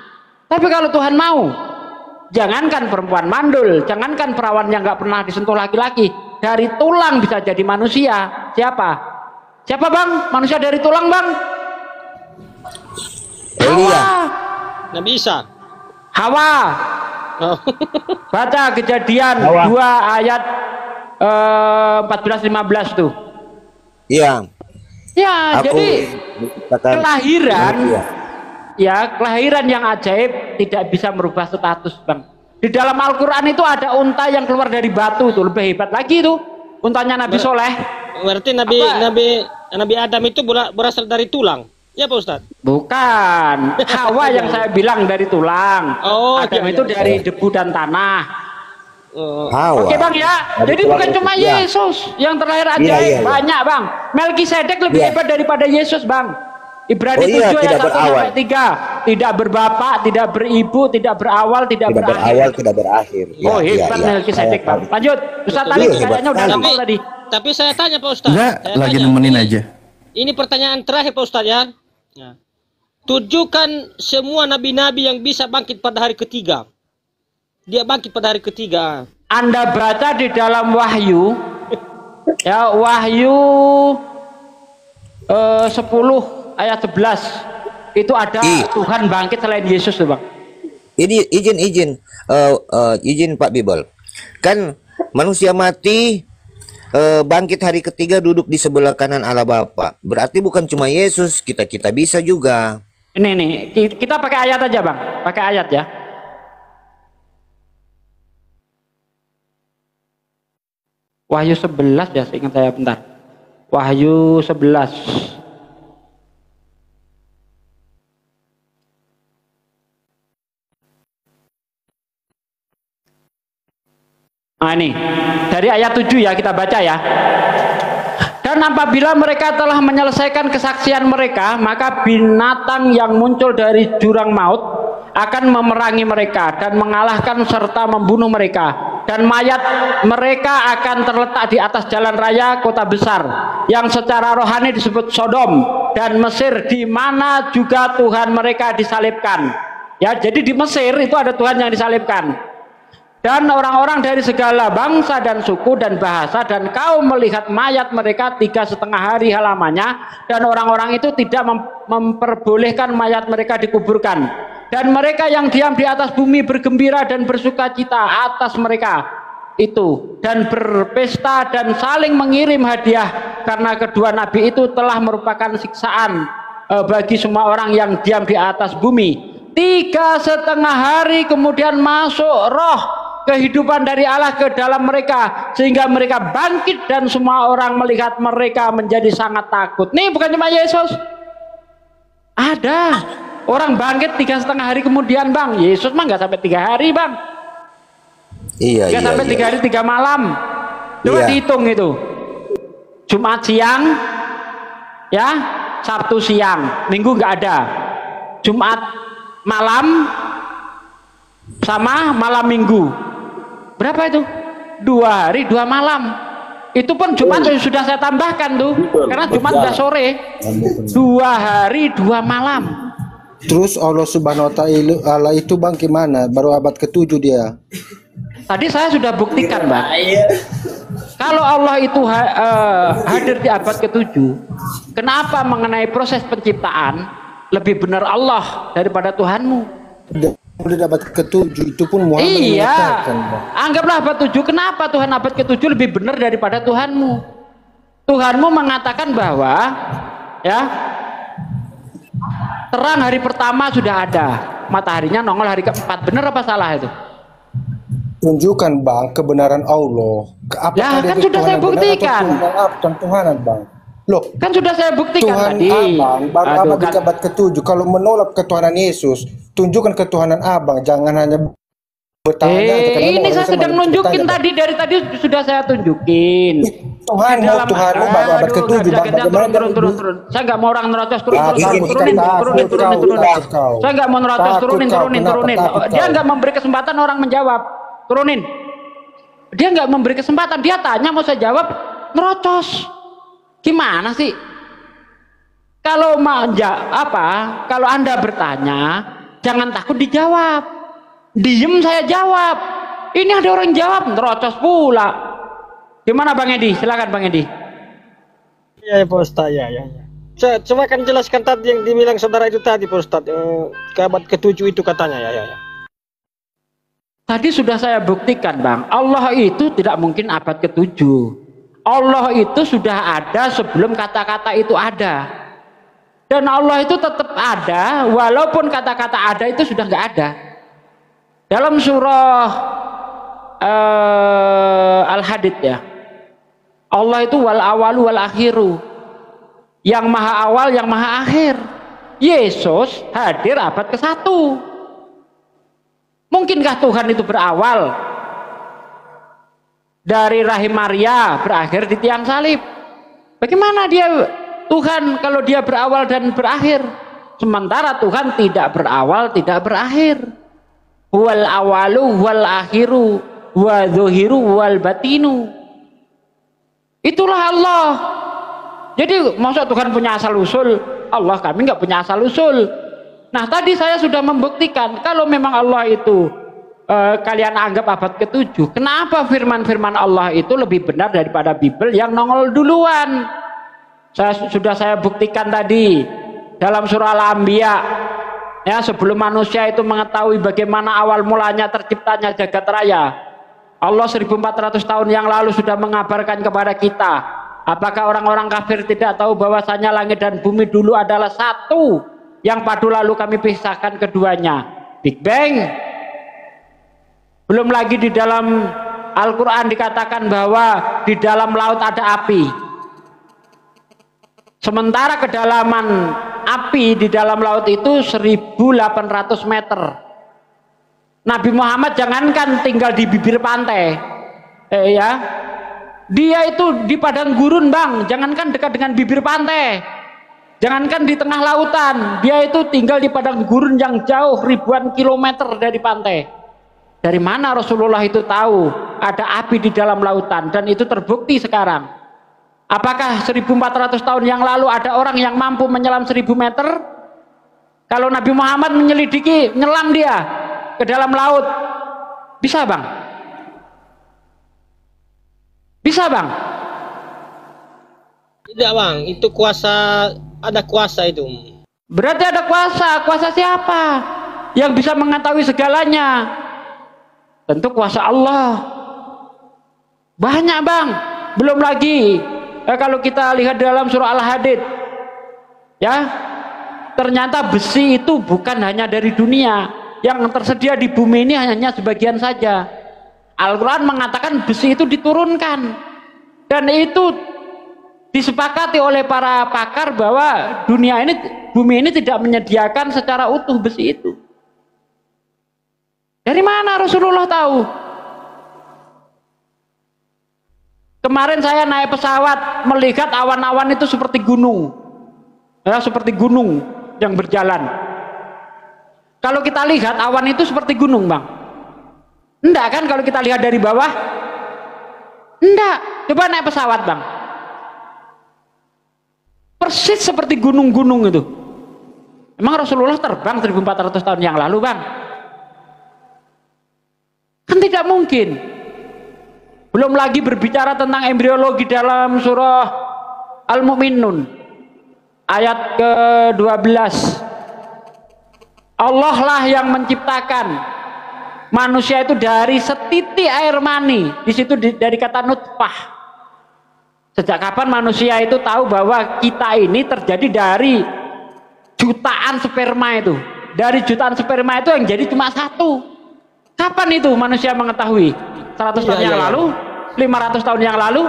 Tapi kalau Tuhan mau, jangankan perempuan mandul, jangankan perawan yang nggak pernah disentuh laki-laki, dari tulang bisa jadi manusia. Siapa? Siapa bang? Manusia dari tulang bang? Elia. Nabi Isa. Hawa. Oh. Baca Kejadian Hawa. 2 ayat 14-15 tuh. Iya. Ya, Aku jadi katakan kelahiran, Iya. ya kelahiran yang ajaib tidak bisa merubah status bang. Di dalam Al-Quran itu ada unta yang keluar dari batu tuh, lebih hebat lagi tuh. Untanya Nabi Soleh. Berarti Nabi Adam itu berasal dari tulang. Ya Pak Ustadz? Bukan. Hawa yang saya bilang dari tulang. Oh, Adam iya, itu iya. dari debu dan tanah. Hawa. Oke bang ya. Dari Jadi tulang bukan itu, cuma ya. Yesus yang terlahir ajaib, Iya, iya, iya. banyak bang. Melkisedek lebih Iya. hebat daripada Yesus bang. Ibrani Oh iya, 7 ayat tidak 1 berawal. sampai 3. Tidak berbapak, tidak beribu, tidak berawal, tidak Tidak berakhir. berawal, tidak berakhir. Oh Ya, hebat ya, ya. Melkisedek Saya bang. tahu. Lanjut. Ustaz Betul. tadi Iya, hebat kayaknya udah sekali. nongol tadi. Tapi saya tanya Pak Ustadz. Enggak, Saya lagi tanya. nemenin aja. Ini pertanyaan terakhir Pak Ustadz ya. Ya. Tunjukkan semua nabi-nabi yang bisa bangkit pada hari ketiga. Dia bangkit pada hari ketiga. Anda baca di dalam Wahyu, ya Wahyu 10 ayat 11 itu ada Tuhan bangkit selain Yesus tuh bang. Ini izin Pak Bibel. Kan manusia mati bangkit hari ketiga duduk di sebelah kanan Allah Bapa. Berarti bukan cuma Yesus, kita bisa juga. Ini nih kita pakai ayat aja bang, pakai ayat ya. Wahyu 11 ya, seingat saya bentar. Wahyu 11. Nah ini dari ayat 7 ya, kita baca ya. Dan apabila mereka telah menyelesaikan kesaksian mereka, maka binatang yang muncul dari jurang maut akan memerangi mereka dan mengalahkan serta membunuh mereka. Dan mayat mereka akan terletak di atas jalan raya kota besar yang secara rohani disebut Sodom dan Mesir, di mana juga Tuhan mereka disalibkan. Ya, jadi di Mesir itu ada Tuhan yang disalibkan. Dan orang-orang dari segala bangsa dan suku dan bahasa dan kaum melihat mayat mereka 3,5 hari lamanya, dan orang-orang itu tidak memperbolehkan mayat mereka dikuburkan. Dan mereka yang diam di atas bumi bergembira dan bersuka cita atas mereka itu, dan berpesta dan saling mengirim hadiah, karena kedua nabi itu telah merupakan siksaan bagi semua orang yang diam di atas bumi. 3,5 hari kemudian masuk roh kehidupan dari Allah ke dalam mereka, sehingga mereka bangkit dan semua orang melihat mereka menjadi sangat takut. Nih bukan cuma Yesus, ada orang bangkit 3,5 hari kemudian bang. Yesus mah nggak sampai 3 hari bang. Iya, Nggak sampai 3 hari 3 malam. Coba Iya. dihitung itu. Jumat siang, ya, Sabtu siang, Minggu nggak ada. Jumat malam sama malam Minggu. Berapa itu? 2 hari 2 malam. Itu pun Jumat sudah saya tambahkan tuh, karena Jumat udah sore. 2 hari 2 malam. Terus Allah Subhanahu wa Ta'ala itu bang gimana? Baru abad ke-7 dia. Tadi saya sudah buktikan bang. Kalau Allah itu hadir di abad ke-7, kenapa mengenai proses penciptaan lebih benar Allah daripada Tuhanmu? Udah abad ke-7 itu pun Muhammad Iya, mengatakan, Bang. anggaplah abad 7. Kenapa Tuhan abad ke-7 lebih benar daripada Tuhanmu? Tuhanmu mengatakan bahwa ya terang hari pertama sudah ada, mataharinya nongol hari keempat. Benar apa salah itu? Tunjukkan bang kebenaran Allah. Apakah Ya, dia kan itu sudah Tuhan saya yang benar buktikan. atau Tuhanan bang? Loh, Kan sudah saya buktikan Tuhan tadi. abang baru Aduh, abad kan- di abad ke-7. Kalau menolak ketuhanan Yesus, tunjukkan ketuhanan abang. Jangan hanya Ini saya sedang nunjukin tadi, dari tadi sudah saya tunjukin. Tuhanmu baru abad ke-7 Bang. Turun. Saya nggak mau orang nerocos, turunin. Saya nggak mau nerocos, turunin. Dia nggak memberi kesempatan orang menjawab, turunin. Dia nggak memberi kesempatan, dia tanya mau saya jawab, nerocos. Gimana sih? Kalau kalau Anda bertanya, jangan takut dijawab. Diem saya jawab. Ini ada orang jawab, nerocos pula. Gimana Bang Edi? Silakan Bang Edi. Iya Pak Ustaz, ya. Saya cuma akan jelaskan tadi yang dibilang saudara itu tadi Pak Ustaz, ke abad ke-7 itu katanya ya. Tadi sudah saya buktikan Bang, Allah itu tidak mungkin abad ke-7. Allah itu sudah ada sebelum kata-kata itu ada. Dan Allah itu tetap ada walaupun kata-kata ada itu sudah nggak ada. Dalam surah Al-Hadid ya, Allah itu wal awalu wal akhiru, yang maha awal yang maha akhir. Yesus hadir abad ke-1. Mungkinkah Tuhan itu berawal dari rahim Maria berakhir di tiang salib? Bagaimana dia Tuhan kalau dia berawal dan berakhir? Sementara Tuhan tidak berawal tidak berakhir. Wal awalu wal akhiru wa dzuhiru wal batinu. Itulah Allah. Jadi masa Tuhan punya asal usul? Allah, kami nggak punya asal usul. Nah tadi saya sudah membuktikan kalau memang Allah itu kalian anggap abad ke-7, kenapa firman-firman Allah itu lebih benar daripada Bible yang nongol duluan? Sudah saya buktikan tadi dalam surah Al-Anbiya. Ya, sebelum manusia itu mengetahui bagaimana awal mulanya terciptanya jagat raya, Allah 1400 tahun yang lalu sudah mengabarkan kepada kita. Apakah orang-orang kafir tidak tahu bahwasanya langit dan bumi dulu adalah satu, yang padu lalu kami pisahkan keduanya? Big Bang. Belum lagi di dalam Al-Quran dikatakan bahwa di dalam laut ada api. Sementara kedalaman api di dalam laut itu 1800 meter. Nabi Muhammad jangankan tinggal di bibir pantai, dia itu di padang gurun Bang, jangankan dekat dengan bibir pantai, jangankan di tengah lautan, dia itu tinggal di padang gurun yang jauh ribuan kilometer dari pantai. Dari mana Rasulullah itu tahu ada api di dalam lautan? Dan itu terbukti sekarang. Apakah 1400 tahun yang lalu ada orang yang mampu menyelam 1000 meter? Kalau Nabi Muhammad menyelidiki, nyelam dia ke dalam laut, bisa Bang? Bisa Bang? Tidak Bang, itu ada kuasa itu. Berarti ada kuasa siapa? Yang bisa mengetahui segalanya? Tentu kuasa Allah. Banyak Bang. Belum lagi kalau kita lihat dalam surah Al-Hadid, ya, ternyata besi itu bukan hanya dari dunia, yang tersedia di bumi ini hanya sebagian saja. Al-Quran mengatakan besi itu diturunkan, dan itu disepakati oleh para pakar bahwa bumi ini tidak menyediakan secara utuh besi itu. Dari mana Rasulullah tahu? Kemarin saya naik pesawat melihat awan-awan itu seperti gunung, ya, seperti gunung yang berjalan. Kalau kita lihat awan itu seperti gunung Bang, enggak kan? Kalau kita lihat dari bawah, enggak. Coba naik pesawat Bang, persis seperti gunung-gunung itu. Emang Rasulullah terbang 1400 tahun yang lalu Bang? Kan tidak mungkin. Belum lagi berbicara tentang embriologi dalam surah Al-Mu'minun ayat ke-12. Allah lah yang menciptakan manusia itu dari setitik air mani. Di situ dari kata nutfah. Sejak kapan manusia itu tahu bahwa kita ini terjadi dari jutaan sperma itu? Dari jutaan sperma itu yang jadi cuma satu. Kapan itu manusia mengetahui? 100 tahun yang lalu, 500 tahun yang lalu,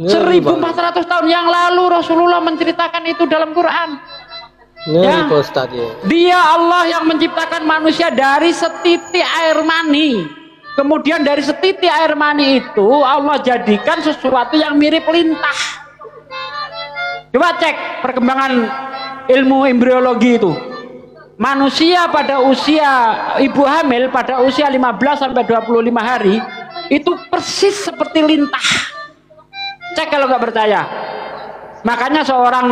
1400 tahun yang lalu Rasulullah menceritakan itu dalam Quran. Ngeri Pak Ustadz ya. Dia Allah yang menciptakan manusia dari setitik air mani. Kemudian dari setitik air mani itu Allah jadikan sesuatu yang mirip lintah. Coba cek perkembangan ilmu embriologi itu. Manusia pada usia ibu hamil pada usia 15 sampai 25 hari itu persis seperti lintah. Cek kalau nggak percaya. Makanya seorang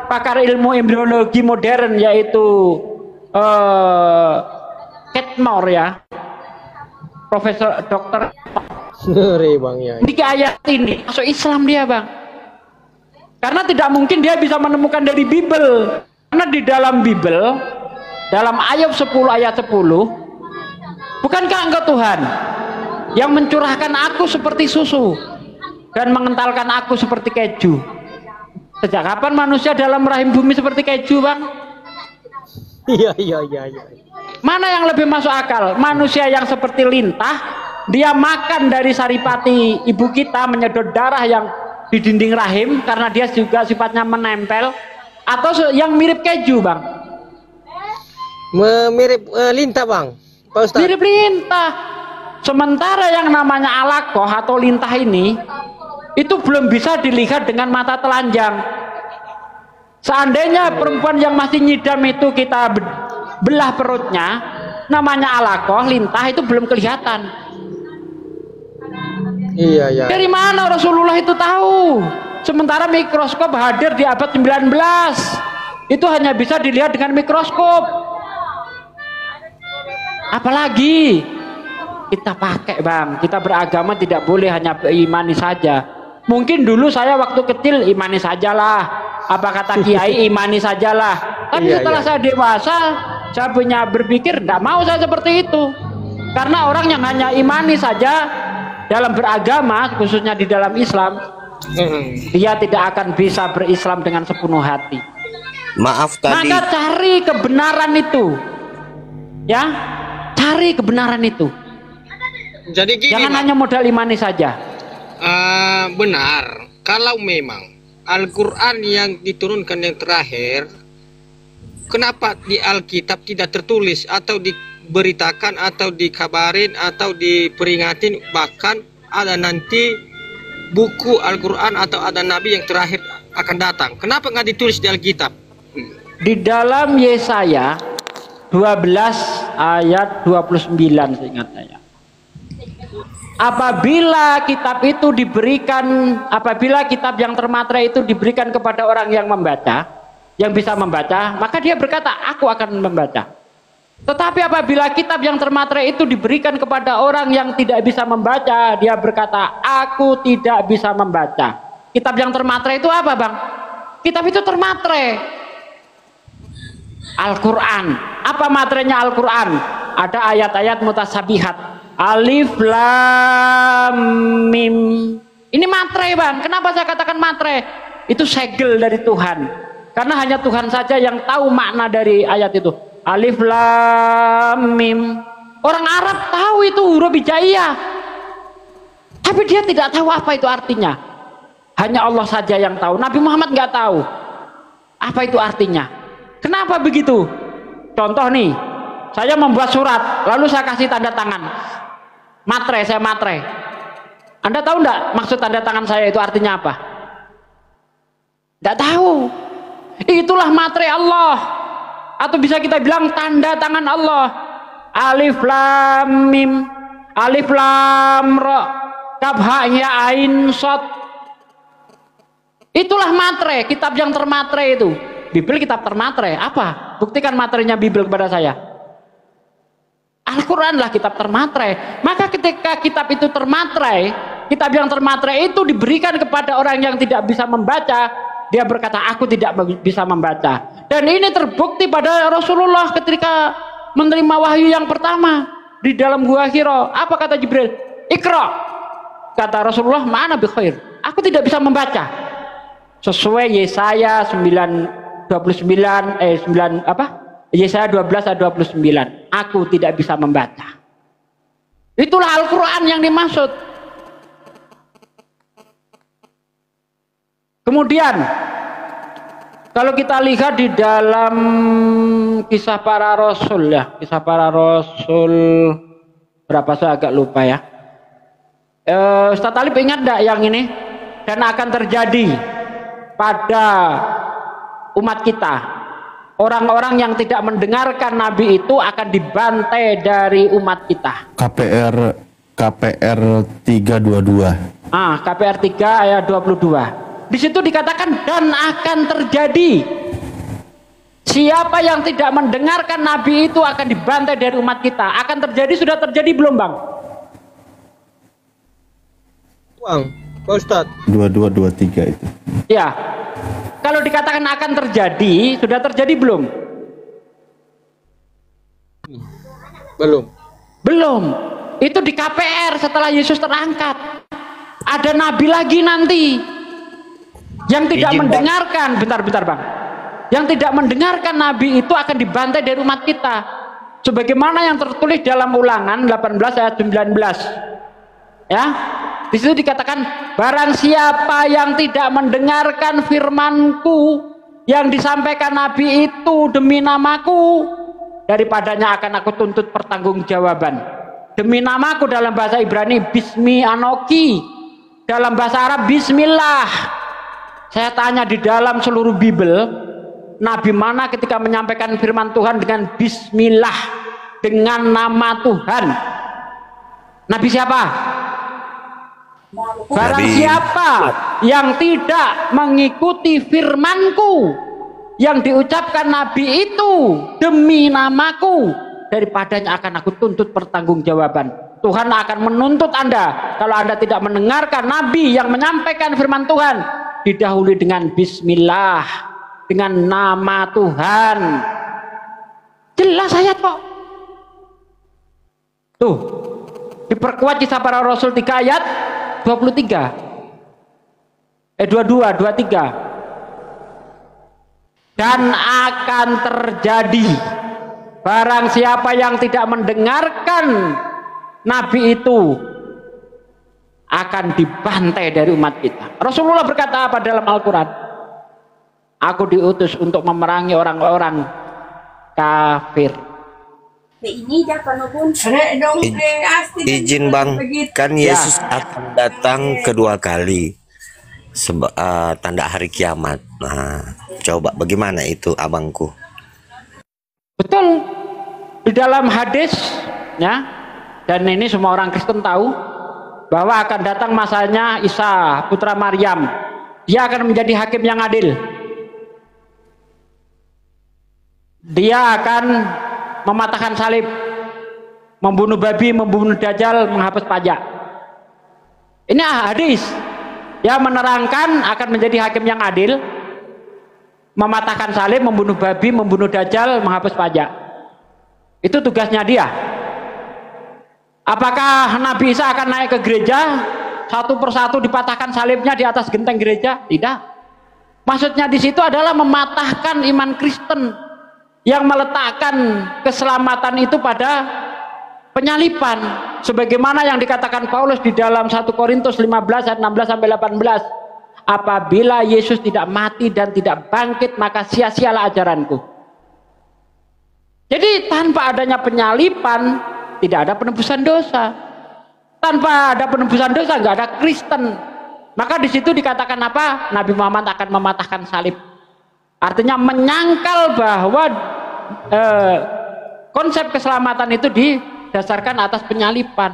pakar ilmu embriologi modern yaitu Ketmore ya, Profesor Dokter, Ngeri Bang ya. di ayat ini masuk Islam dia Bang, karena tidak mungkin dia bisa menemukan dari Bible, karena di dalam Bible dalam Ayub 10 ayat 10, bukankah engkau Tuhan yang mencurahkan aku seperti susu dan mengentalkan aku seperti keju? Sejak kapan manusia dalam rahim bumi seperti keju Bang? Iya. Mana yang lebih masuk akal? Manusia yang seperti lintah, dia makan dari saripati ibu kita, menyedot darah yang di dinding rahim karena dia juga sifatnya menempel, atau yang mirip keju Bang? Mirip lintah Bang, Pak Ustadz. Mirip lintah. Sementara yang namanya alakoh atau lintah ini itu belum bisa dilihat dengan mata telanjang. Seandainya perempuan yang masih nyidam itu kita belah perutnya, namanya alakoh, lintah, itu belum kelihatan. Iya. Dari mana Rasulullah itu tahu? Sementara mikroskop hadir di abad 19. Itu hanya bisa dilihat dengan mikroskop. Apalagi kita pakai Bang, kita beragama tidak boleh hanya imani saja. Mungkin dulu saya waktu kecil imani sajalah, apa kata kiai imani sajalah. Tapi setelah saya dewasa, saya punya berpikir tidak mau saya seperti itu. Karena orang yang hanya imani saja dalam beragama, khususnya di dalam Islam, dia tidak akan bisa berislam dengan sepenuh hati. Maaf tadi. Maka cari kebenaran itu, ya, cari kebenaran itu. Jadi gini, jangan Bang, hanya modal imani saja. benar, kalau memang Al-Quran yang diturunkan yang terakhir, kenapa di Alkitab tidak tertulis atau diberitakan atau dikabarin atau diperingatin, bahkan ada nanti buku Al-Quran atau ada Nabi yang terakhir akan datang? Kenapa nggak ditulis di Alkitab? Di dalam Yesaya 12 ayat 29 seingat saya. Apabila kitab itu diberikan, apabila kitab yang termatra itu diberikan kepada orang yang membaca, yang bisa membaca, maka dia berkata, aku akan membaca. Tetapi apabila kitab yang termatra itu diberikan kepada orang yang tidak bisa membaca, dia berkata, aku tidak bisa membaca. Kitab yang termatra itu apa Bang? Kitab itu termatre. Al-Quran. Apa materainya Al-Quran? Ada ayat-ayat mutasabihat. Alif lam mim. Ini matre Bang. Kenapa saya katakan matre? Itu segel dari Tuhan. Karena hanya Tuhan saja yang tahu makna dari ayat itu. Alif lam mim. Orang Arab tahu itu huruf hijaiyah. Tapi dia tidak tahu apa itu artinya. Hanya Allah saja yang tahu. Nabi Muhammad nggak tahu apa itu artinya. Kenapa begitu? Contoh nih, saya membuat surat, lalu saya kasih tanda tangan. Matre, saya matre. Anda tahu enggak maksud tanda tangan saya itu artinya apa? Enggak tahu. Itulah matre Allah. Atau bisa kita bilang tanda tangan Allah. Alif lam mim, alif lam ra, kaf ha ya ain shad. Itulah matre, kitab yang termatre itu. Bible kitab termatre. Apa? Buktikan materinya Bible kepada saya. Al-Quran lah kitab termatre. Maka ketika kitab itu termatre, kitab yang termatre itu diberikan kepada orang yang tidak bisa membaca, dia berkata, aku tidak bisa membaca. Dan ini terbukti pada Rasulullah ketika menerima wahyu yang pertama di dalam gua Hira. Apa kata Jibril? Iqra. Kata Rasulullah, ma'ana bi khair. Aku tidak bisa membaca. Sesuai Yesaya 9 apa? Yesaya 12 ayat 29. Aku tidak bisa membaca. Itulah Al-Quran yang dimaksud. Kemudian Kalau kita lihat di dalam kisah para rasul ya, kisah para rasul berapa saya agak lupa ya. Ustaz Talib ingat enggak yang ini? Dan akan terjadi pada umat kita. Orang-orang yang tidak mendengarkan Nabi itu akan dibantai dari umat kita. KPR 322. KPR 3 ayat 22. Di situ dikatakan dan akan terjadi. Siapa yang tidak mendengarkan Nabi itu akan dibantai dari umat kita. Akan terjadi, sudah terjadi belum Bang? Bang, Pak Ustadz. 2223 itu. Ya. Kalau dikatakan akan terjadi, sudah terjadi belum? Belum. Belum. Itu di KPR setelah Yesus terangkat. Ada nabi lagi nanti yang tidak mendengarkan. Bentar Bang. Yang tidak mendengarkan nabi itu akan dibantai dari umat kita. Sebagaimana yang tertulis dalam Ulangan 18 ayat 19. Ya. Di situ dikatakan, barang siapa yang tidak mendengarkan firmanku yang disampaikan Nabi itu demi namaku, daripadanya akan aku tuntut pertanggungjawaban. Demi namaku dalam bahasa Ibrani Bismi Anoki, dalam bahasa Arab Bismillah. Saya tanya di dalam seluruh Bible, Nabi mana ketika menyampaikan firman Tuhan dengan Bismillah, dengan nama Tuhan? Nabi siapa? Barang siapa yang tidak mengikuti firmanku yang diucapkan Nabi itu demi namaku, daripadanya akan aku tuntut pertanggungjawaban. Tuhan akan menuntut Anda kalau Anda tidak mendengarkan Nabi yang menyampaikan firman Tuhan didahului dengan Bismillah, dengan nama Tuhan. Jelas ayat kok. Tuh, diperkuat kisah para rasul 3 ayat 22, 23. Dan akan terjadi, barang siapa yang tidak mendengarkan Nabi itu akan dibantai dari umat kita. Rasulullah berkata apa dalam Al-Quran? Aku diutus untuk memerangi orang-orang kafir. Izin Bang, kan Yesus akan datang kedua kali, tanda hari kiamat. Nah, coba bagaimana itu abangku? Betul, di dalam hadis ya, dan ini semua orang Kristen tahu bahwa akan datang masanya Isa putra Maryam. Dia akan menjadi hakim yang adil. Dia akan mematahkan salib, membunuh babi, membunuh dajjal, menghapus pajak. Ini hadis yang menerangkan akan menjadi hakim yang adil, mematahkan salib, membunuh babi, membunuh dajjal, menghapus pajak. Itu tugasnya dia. Apakah Nabi Isa akan naik ke gereja satu persatu dipatahkan salibnya di atas genteng gereja? Tidak. Maksudnya di situ adalah mematahkan iman Kristen yang meletakkan keselamatan itu pada penyalipan, sebagaimana yang dikatakan Paulus di dalam 1 Korintus 15 ayat 16 sampai 18. Apabila Yesus tidak mati dan tidak bangkit, maka sia-sialah ajaranku. Jadi tanpa adanya penyalipan tidak ada penebusan dosa. Tanpa ada penebusan dosa nggak ada Kristen. Maka di situ dikatakan apa? Nabi Muhammad akan mematahkan salib. Artinya menyangkal bahwa konsep keselamatan itu didasarkan atas penyalipan.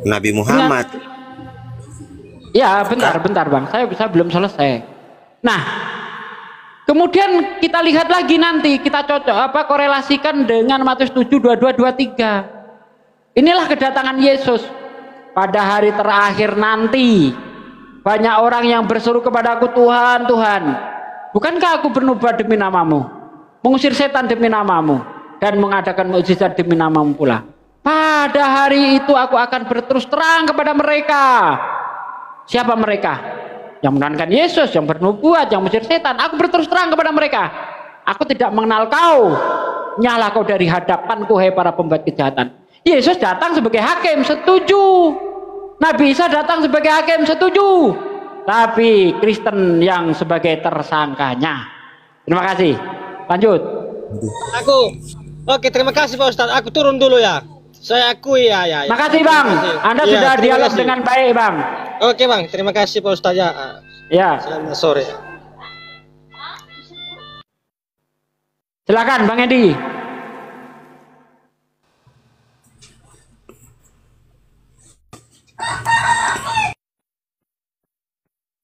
Nabi Muhammad. Ya, bentar Bang. Saya belum selesai. Nah, kemudian kita lihat lagi nanti, kita korelasikan dengan Matius 7, 22, 23. Inilah kedatangan Yesus pada hari terakhir nanti. Banyak orang yang berseru kepadaku, Tuhan, Tuhan, bukankah aku bernubuat demi namamu, mengusir setan demi namamu, dan mengadakan mukjizat demi namamu pula? Pada hari itu aku akan berterus terang kepada mereka. Siapa mereka? Yang mengenalkan Yesus, yang bernubuat, yang mengusir setan. Aku berterus terang kepada mereka. Aku tidak mengenal kau. Nyala kau dari hadapanku, hai para pembuat kejahatan. Yesus datang sebagai hakim, setuju. Nabi Isa datang sebagai hakim, setuju. Tapi Kristen yang sebagai tersangkanya, Terima kasih. Lanjut. Aku. Oke, terima kasih Pak Ustadz. Aku turun dulu ya. Saya akui ya. Makasih Bang. Anda Iya, sudah terima dialog kasih. dengan baik Bang. Oke Bang, terima kasih Pak Ustadz ya. Ya. Selamat sore. Silakan Bang Edi.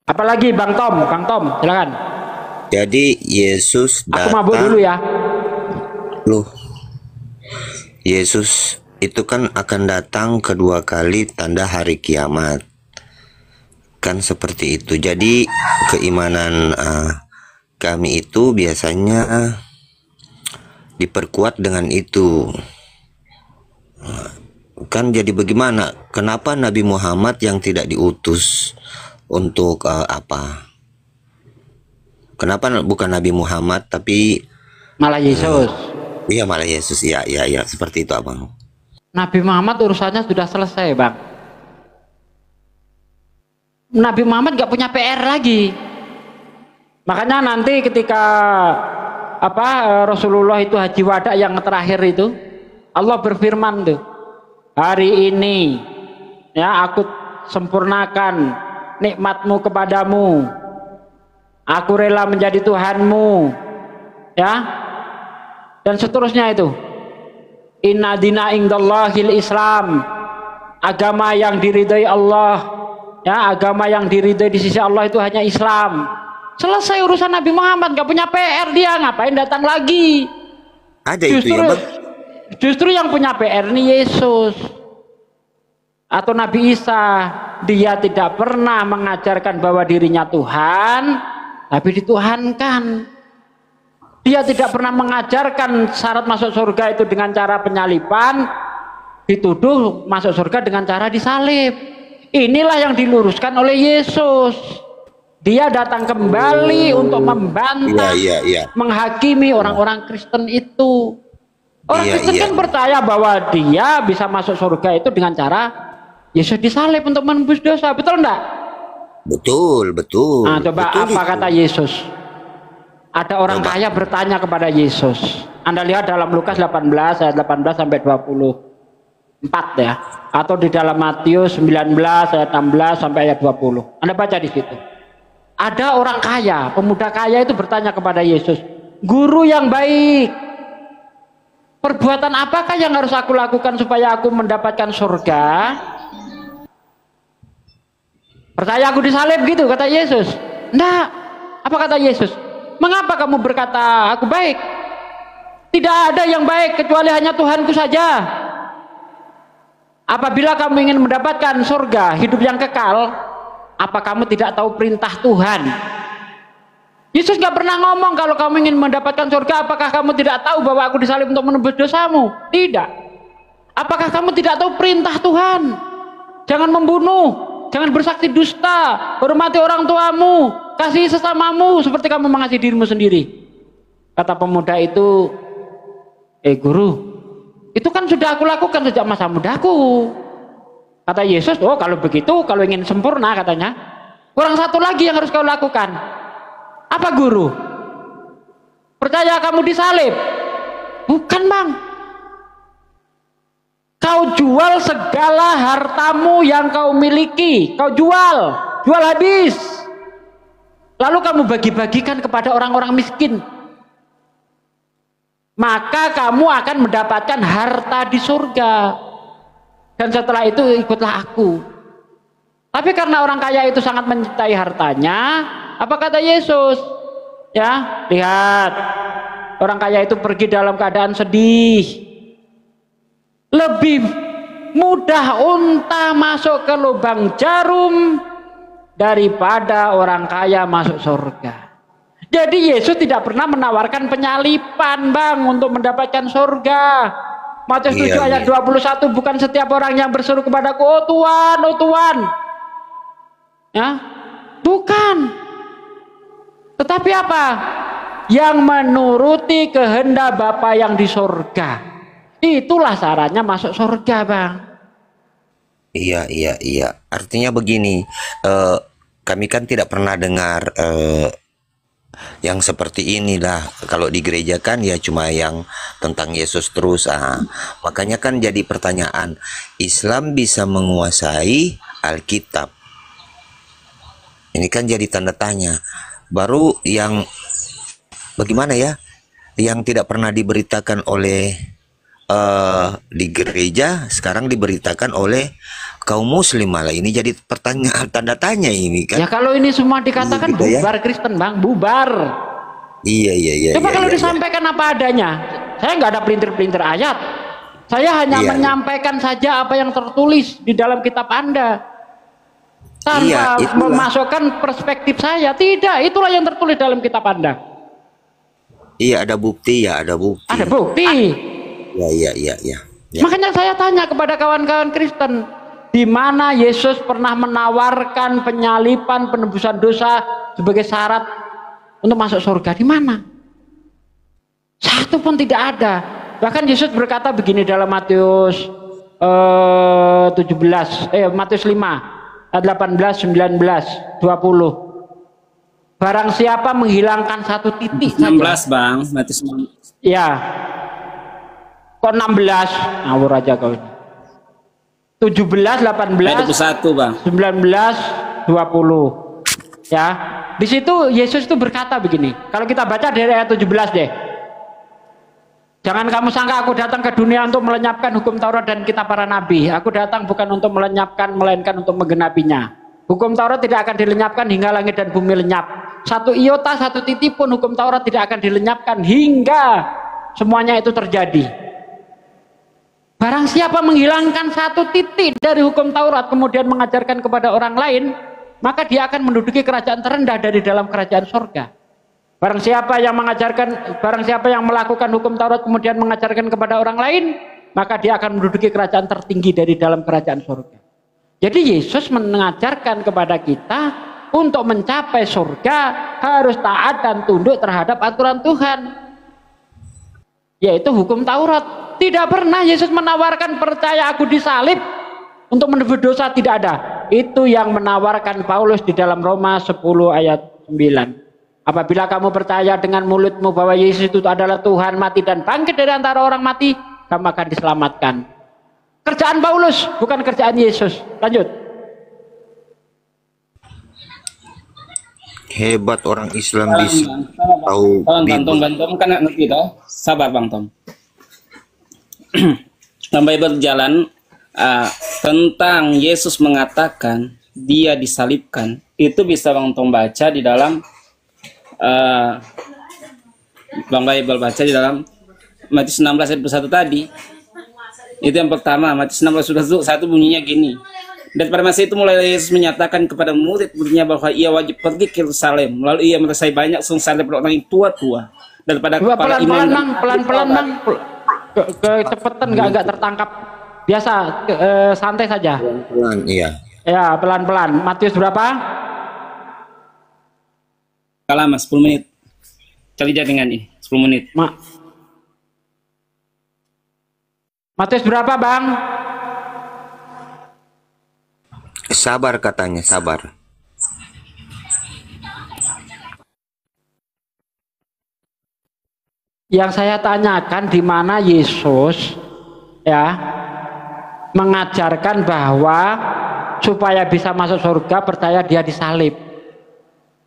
Apalagi Bang Tom, silakan. Jadi Yesus Aku mabuk dulu datang, ya. loh. Yesus itu kan akan datang kedua kali tanda hari kiamat. Kan seperti itu. Jadi keimanan kami itu biasanya diperkuat dengan itu. Kan jadi bagaimana? Kenapa Nabi Muhammad yang tidak diutus untuk apa? Kenapa bukan Nabi Muhammad tapi Malah Yesus. iya malah Yesus? Ya seperti itu abang. Nabi Muhammad urusannya sudah selesai Bang. Nabi Muhammad gak punya PR lagi. Makanya nanti ketika Rasulullah itu haji wada yang terakhir itu, Allah berfirman tuh, hari ini ya aku sempurnakan nikmatmu kepadamu, aku rela menjadi Tuhanmu, ya, dan seterusnya itu. Inna dina indallahil Islam, agama yang diridhai Allah, ya, agama yang diridhai di sisi Allah itu hanya Islam. Selesai urusan Nabi Muhammad, gak punya PR dia, ngapain datang lagi? Ada itu ya bang. Justru yang punya PR ini Yesus atau Nabi Isa. Dia tidak pernah mengajarkan bahwa dirinya Tuhan, tapi dituhankan. Dia tidak pernah mengajarkan syarat masuk surga itu dengan cara penyaliban, dituduh masuk surga dengan cara disalib. Inilah yang diluruskan oleh Yesus. Dia datang kembali untuk membantah, menghakimi orang-orang Kristen itu. Orang Kristen kan percaya bahwa dia bisa masuk surga itu dengan cara Yesus disalib untuk menembus dosa, betul enggak? Betul. Nah, coba betul apa itu. kata Yesus? Ada orang kaya bertanya kepada Yesus. Anda lihat dalam Lukas 18 ayat 18 sampai 24 ya, atau di dalam Matius 19 ayat 16 sampai ayat 20. Anda baca di situ. Ada orang kaya, pemuda kaya itu bertanya kepada Yesus, "Guru yang baik, perbuatan apakah yang harus aku lakukan supaya aku mendapatkan surga?" Percaya aku disalib gitu, kata Yesus. Enggak. Apa kata Yesus? Mengapa kamu berkata aku baik? Tidak ada yang baik kecuali hanya Tuhanku saja. Apabila kamu ingin mendapatkan surga, hidup yang kekal, apa kamu tidak tahu perintah Tuhan? Yesus gak pernah ngomong kalau kamu ingin mendapatkan surga, apakah kamu tidak tahu bahwa aku disalib untuk menebus dosamu? Tidak. Apakah kamu tidak tahu perintah Tuhan? Jangan membunuh, jangan bersaksi dusta, hormati orang tuamu, kasihi sesamamu seperti kamu mengasihi dirimu sendiri. Kata pemuda itu, guru, itu kan sudah aku lakukan sejak masa mudaku. Kata Yesus, oh kalau begitu, kalau ingin sempurna katanya, kurang satu lagi yang harus kau lakukan. Apa guru? Percaya kamu disalib? Bukan bang. Kau jual segala hartamu yang kau miliki, kau jual habis. Lalu kamu bagi-bagikan kepada orang-orang miskin. Maka kamu akan mendapatkan harta di surga. Dan setelah itu ikutlah aku. Tapi karena orang kaya itu sangat mencintai hartanya, apa kata Yesus? Ya, lihat. Orang kaya itu pergi dalam keadaan sedih. Lebih mudah unta masuk ke lubang jarum daripada orang kaya masuk surga. Jadi Yesus tidak pernah menawarkan penyalipan bang untuk mendapatkan surga. Matius 7 ayat 21, bukan setiap orang yang berseru kepadaku, oh Tuhan, ya, bukan. Tetapi apa? Yang menuruti kehendak Bapa yang di surga. Itulah syaratnya masuk surga bang. Iya. Artinya begini, kami kan tidak pernah dengar yang seperti inilah. Kalau di gereja kan ya cuma yang tentang Yesus terus. Makanya kan jadi pertanyaan, Islam bisa menguasai Alkitab, ini kan jadi tanda tanya. Baru yang bagaimana ya, yang tidak pernah diberitakan oleh di gereja sekarang diberitakan oleh kaum muslim, malah ini jadi pertanyaan tanda tanya ini kan. Ya kalau ini semua dikatakan Gitu ya. bubar Kristen Bang, bubar. Iya. Coba kalau iya. disampaikan apa adanya. Saya nggak ada pelintir-pelintir ayat. Saya hanya Iya. menyampaikan saja apa yang tertulis di dalam kitab Anda. Tanpa Iya, itulah. memasukkan perspektif saya. Tidak, itulah yang tertulis dalam kitab Anda. Iya, ada bukti ya, ada bukti. Ada bukti. Iya. Ya. Makanya saya tanya kepada kawan-kawan Kristen, di mana Yesus pernah menawarkan penyalipan, penebusan dosa sebagai syarat untuk masuk surga? Di mana? Satu pun tidak ada. Bahkan Yesus berkata begini dalam Matius 5 ayat 18, 19, 20. Barang siapa menghilangkan satu titik 16 saja. Bang, Matius 16. Ya. Kok 16? Ngawur aja kau ini. 17, 18, 21 Bang. 19, 20. Ya. Di situ Yesus itu berkata begini. Kalau kita baca dari ayat 17 deh. Jangan kamu sangka aku datang ke dunia untuk melenyapkan hukum Taurat dan kitab para nabi. Aku datang bukan untuk melenyapkan, melainkan untuk menggenapinya. Hukum Taurat tidak akan dilenyapkan hingga langit dan bumi lenyap. Satu iota, satu titik pun hukum Taurat tidak akan dilenyapkan hingga semuanya itu terjadi. Barang siapa menghilangkan satu titik dari hukum Taurat kemudian mengajarkan kepada orang lain, maka dia akan menduduki kerajaan terendah dari dalam kerajaan surga. Barang siapa yang melakukan hukum Taurat kemudian mengajarkan kepada orang lain, maka dia akan menduduki kerajaan tertinggi dari dalam kerajaan surga. Jadi Yesus mengajarkan kepada kita untuk mencapai surga harus taat dan tunduk terhadap aturan Tuhan, yaitu hukum Taurat. Tidak pernah Yesus menawarkan percaya aku disalib untuk menebus dosa, tidak ada. Itu yang menawarkan Paulus di dalam Roma 10 ayat 9. Apabila kamu percaya dengan mulutmu bahwa Yesus itu adalah Tuhan, mati dan bangkit dari antara orang mati, kamu akan diselamatkan. Kerjaan Paulus, bukan kerjaan Yesus. Lanjut. Hebat orang Islam bisa tahu Bang Tom kan ngerti toh? Sabar Bang Tom. Sampai berjalan tentang Yesus mengatakan dia disalibkan, itu bisa Bang Tom baca di dalam Bang Bible baca di dalam Matius 16 ayat 1 tadi. Itu yang pertama, Matius 16 ayat 1 bunyinya gini. Dan pada masa itu mulai Yesus menyatakan kepada murid-muridnya bahwa ia wajib pergi ke Yerusalem. Lalu ia merasai banyak sungsar daripada orang yang tua-tua. Daripada kepala imam. Pelan-pelan Bang. Kecepetan nggak tertangkap. Biasa, santai saja. pelan, iya. Ya, pelan-pelan. Matius berapa? Lama 10 menit. Kali aja dengan ini 10 menit. Matius berapa Bang? Sabar katanya, sabar. Yang saya tanyakan di mana Yesus ya mengajarkan bahwa supaya bisa masuk surga percaya dia disalib.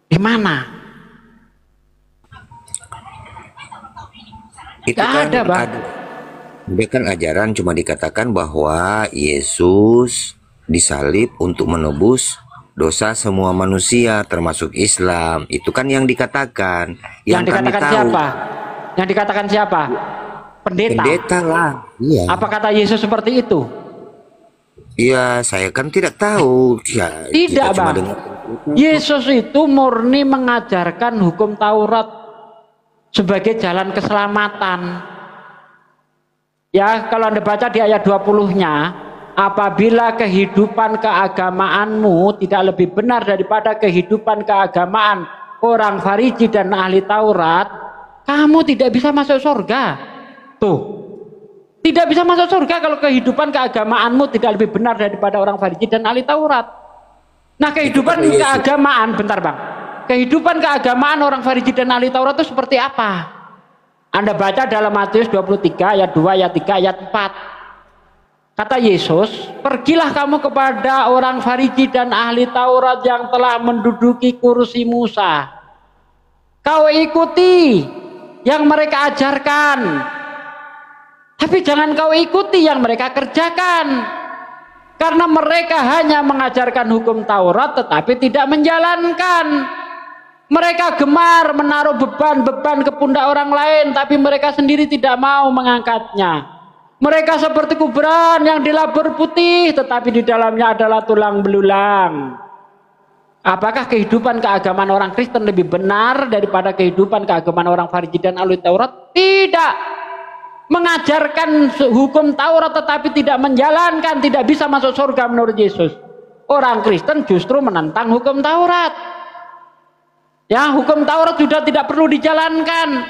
Di mana? Itu Gak kan ada, Bang. Dia kan ajaran cuma dikatakan bahwa Yesus disalib untuk menebus dosa semua manusia termasuk Islam. Itu kan yang dikatakan. Yang kami dikatakan tahu. siapa? Yang dikatakan siapa? Pendeta. Pendeta lah. Iya. Apa kata Yesus seperti itu? Iya, saya kan tidak tahu. Ya, Tidak, kita cuma Bang. dengar. Yesus itu murni mengajarkan hukum Taurat sebagai jalan keselamatan. Ya, kalau Anda baca di ayat 20-nya, apabila kehidupan keagamaanmu tidak lebih benar daripada kehidupan keagamaan orang Farisi dan ahli Taurat, kamu tidak bisa masuk surga. Tuh, tidak bisa masuk surga kalau kehidupan keagamaanmu tidak lebih benar daripada orang Farisi dan ahli Taurat. Nah, kehidupan keagamaan, bentar Bang, kehidupan keagamaan orang Farisi dan ahli Taurat itu seperti apa? Anda baca dalam Matius 23 ayat 2, ayat 3, ayat 4. Kata Yesus, pergilah kamu kepada orang Farisi dan ahli Taurat yang telah menduduki kursi Musa. Kau ikuti yang mereka ajarkan, tapi jangan kau ikuti yang mereka kerjakan. Karena mereka hanya mengajarkan hukum Taurat tetapi tidak menjalankan. Mereka gemar menaruh beban-beban ke pundak orang lain, tapi mereka sendiri tidak mau mengangkatnya. Mereka seperti kuburan yang dilabur putih, tetapi di dalamnya adalah tulang belulang. Apakah kehidupan keagamaan orang Kristen lebih benar daripada kehidupan keagamaan orang Farisi dan ahli Taurat? Tidak. Mengajarkan hukum Taurat tetapi tidak menjalankan, tidak bisa masuk surga menurut Yesus. Orang Kristen justru menentang hukum Taurat. Ya, hukum Taurat sudah tidak perlu dijalankan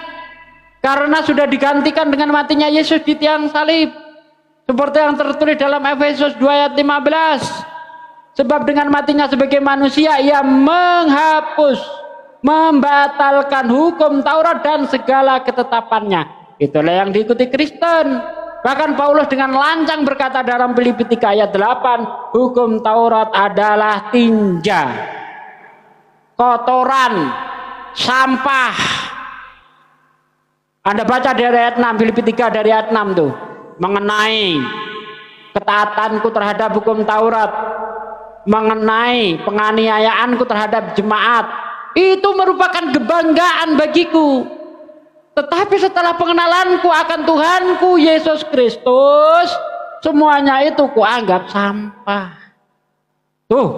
karena sudah digantikan dengan matinya Yesus di tiang salib. Seperti yang tertulis dalam Efesus 2 ayat 15. Sebab dengan matinya sebagai manusia ia menghapus, membatalkan hukum Taurat dan segala ketetapannya. Itulah yang diikuti Kristen. Bahkan Paulus dengan lancang berkata dalam Filipi 3 ayat 8, hukum Taurat adalah tinja, kotoran, sampah. Anda baca dari ayat 6, Filipi 3 dari ayat 6 tuh, mengenai ketaatanku terhadap hukum Taurat, mengenai penganiayaanku terhadap jemaat, itu merupakan kebanggaan bagiku. Tetapi setelah pengenalanku akan Tuhanku Yesus Kristus, semuanya itu kuanggap sampah. Tuh,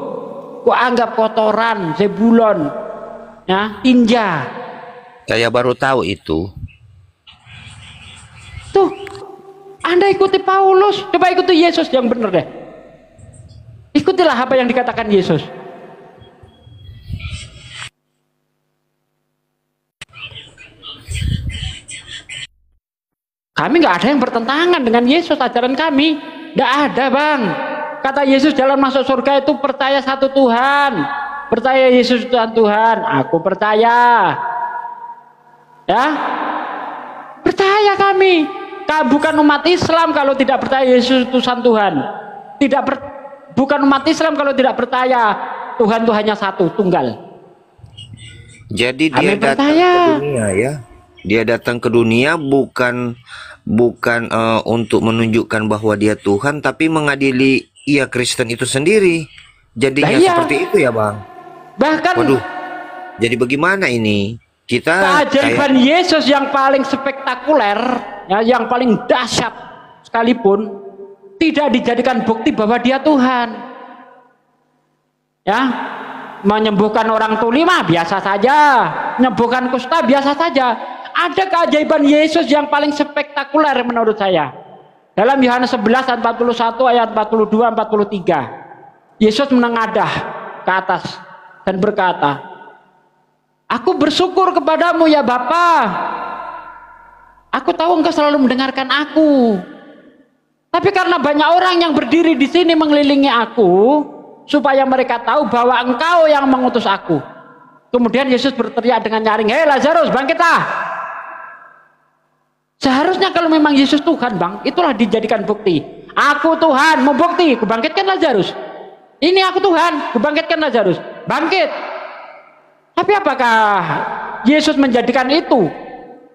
kuanggap kotoran, zebulon, ya, tinja. Saya baru tahu itu. Tuh, Anda ikuti Paulus, coba ikuti Yesus yang benar deh. Ikutilah apa yang dikatakan Yesus. Kami nggak ada yang bertentangan dengan Yesus, ajaran kami nggak ada, Bang. Kata Yesus jalan masuk surga itu percaya satu Tuhan, percaya Yesus Tuhan Tuhan. Aku percaya, ya, percaya kami. Bukan umat Islam kalau tidak percaya Yesus Tuhan Tuhan. Bukan umat Islam kalau tidak percaya Tuhan itu hanya satu, tunggal. Jadi Kami dia datang percaya. ke dunia, ya. Dia datang ke dunia bukan untuk menunjukkan bahwa dia Tuhan, tapi mengadili Kristen itu sendiri. Jadinya iya. seperti itu ya, Bang. Bahkan Waduh. Jadi bagaimana ini? Kita keajaiban Yesus yang paling spektakuler, ya, yang paling dahsyat sekalipun tidak dijadikan bukti bahwa dia Tuhan. Ya, menyembuhkan orang tuli mah biasa saja, menyembuhkan kusta biasa saja. Ada keajaiban Yesus yang paling spektakuler menurut saya. Dalam Yohanes 11 ayat 41 ayat 42 43. Yesus menengadah ke atas dan berkata, aku bersyukur kepadamu ya Bapa. Aku tahu engkau selalu mendengarkan aku. Tapi karena banyak orang yang berdiri di sini mengelilingi aku, supaya mereka tahu bahwa engkau yang mengutus aku. Kemudian Yesus berteriak dengan nyaring, hei Lazarus, bangkitlah. Seharusnya kalau memang Yesus Tuhan, Bang, itulah dijadikan bukti. Aku Tuhan, mau bukti, kubangkitkan Lazarus. Ini aku Tuhan, kubangkitkan Lazarus. Bangkit. Tapi apakah Yesus menjadikan itu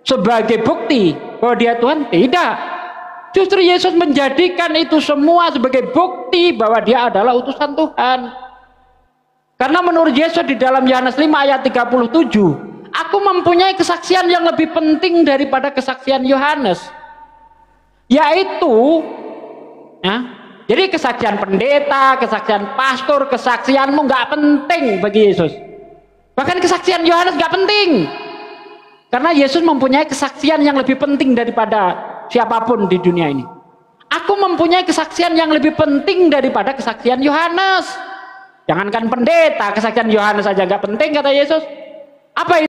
sebagai bukti bahwa dia Tuhan? Tidak. Justru Yesus menjadikan itu semua sebagai bukti bahwa dia adalah utusan Tuhan. Karena menurut Yesus di dalam Yohanes 5 ayat 37, aku mempunyai kesaksian yang lebih penting daripada kesaksian Yohanes, yaitu, ya, jadi kesaksian pendeta, kesaksian pastor, kesaksianmu nggak penting bagi Yesus. Bahkan kesaksian Yohanes nggak penting, karena Yesus mempunyai kesaksian yang lebih penting daripada siapapun di dunia ini. Aku mempunyai kesaksian yang lebih penting daripada kesaksian Yohanes. Jangankan pendeta, kesaksian Yohanes saja nggak penting kata Yesus. Apa itu?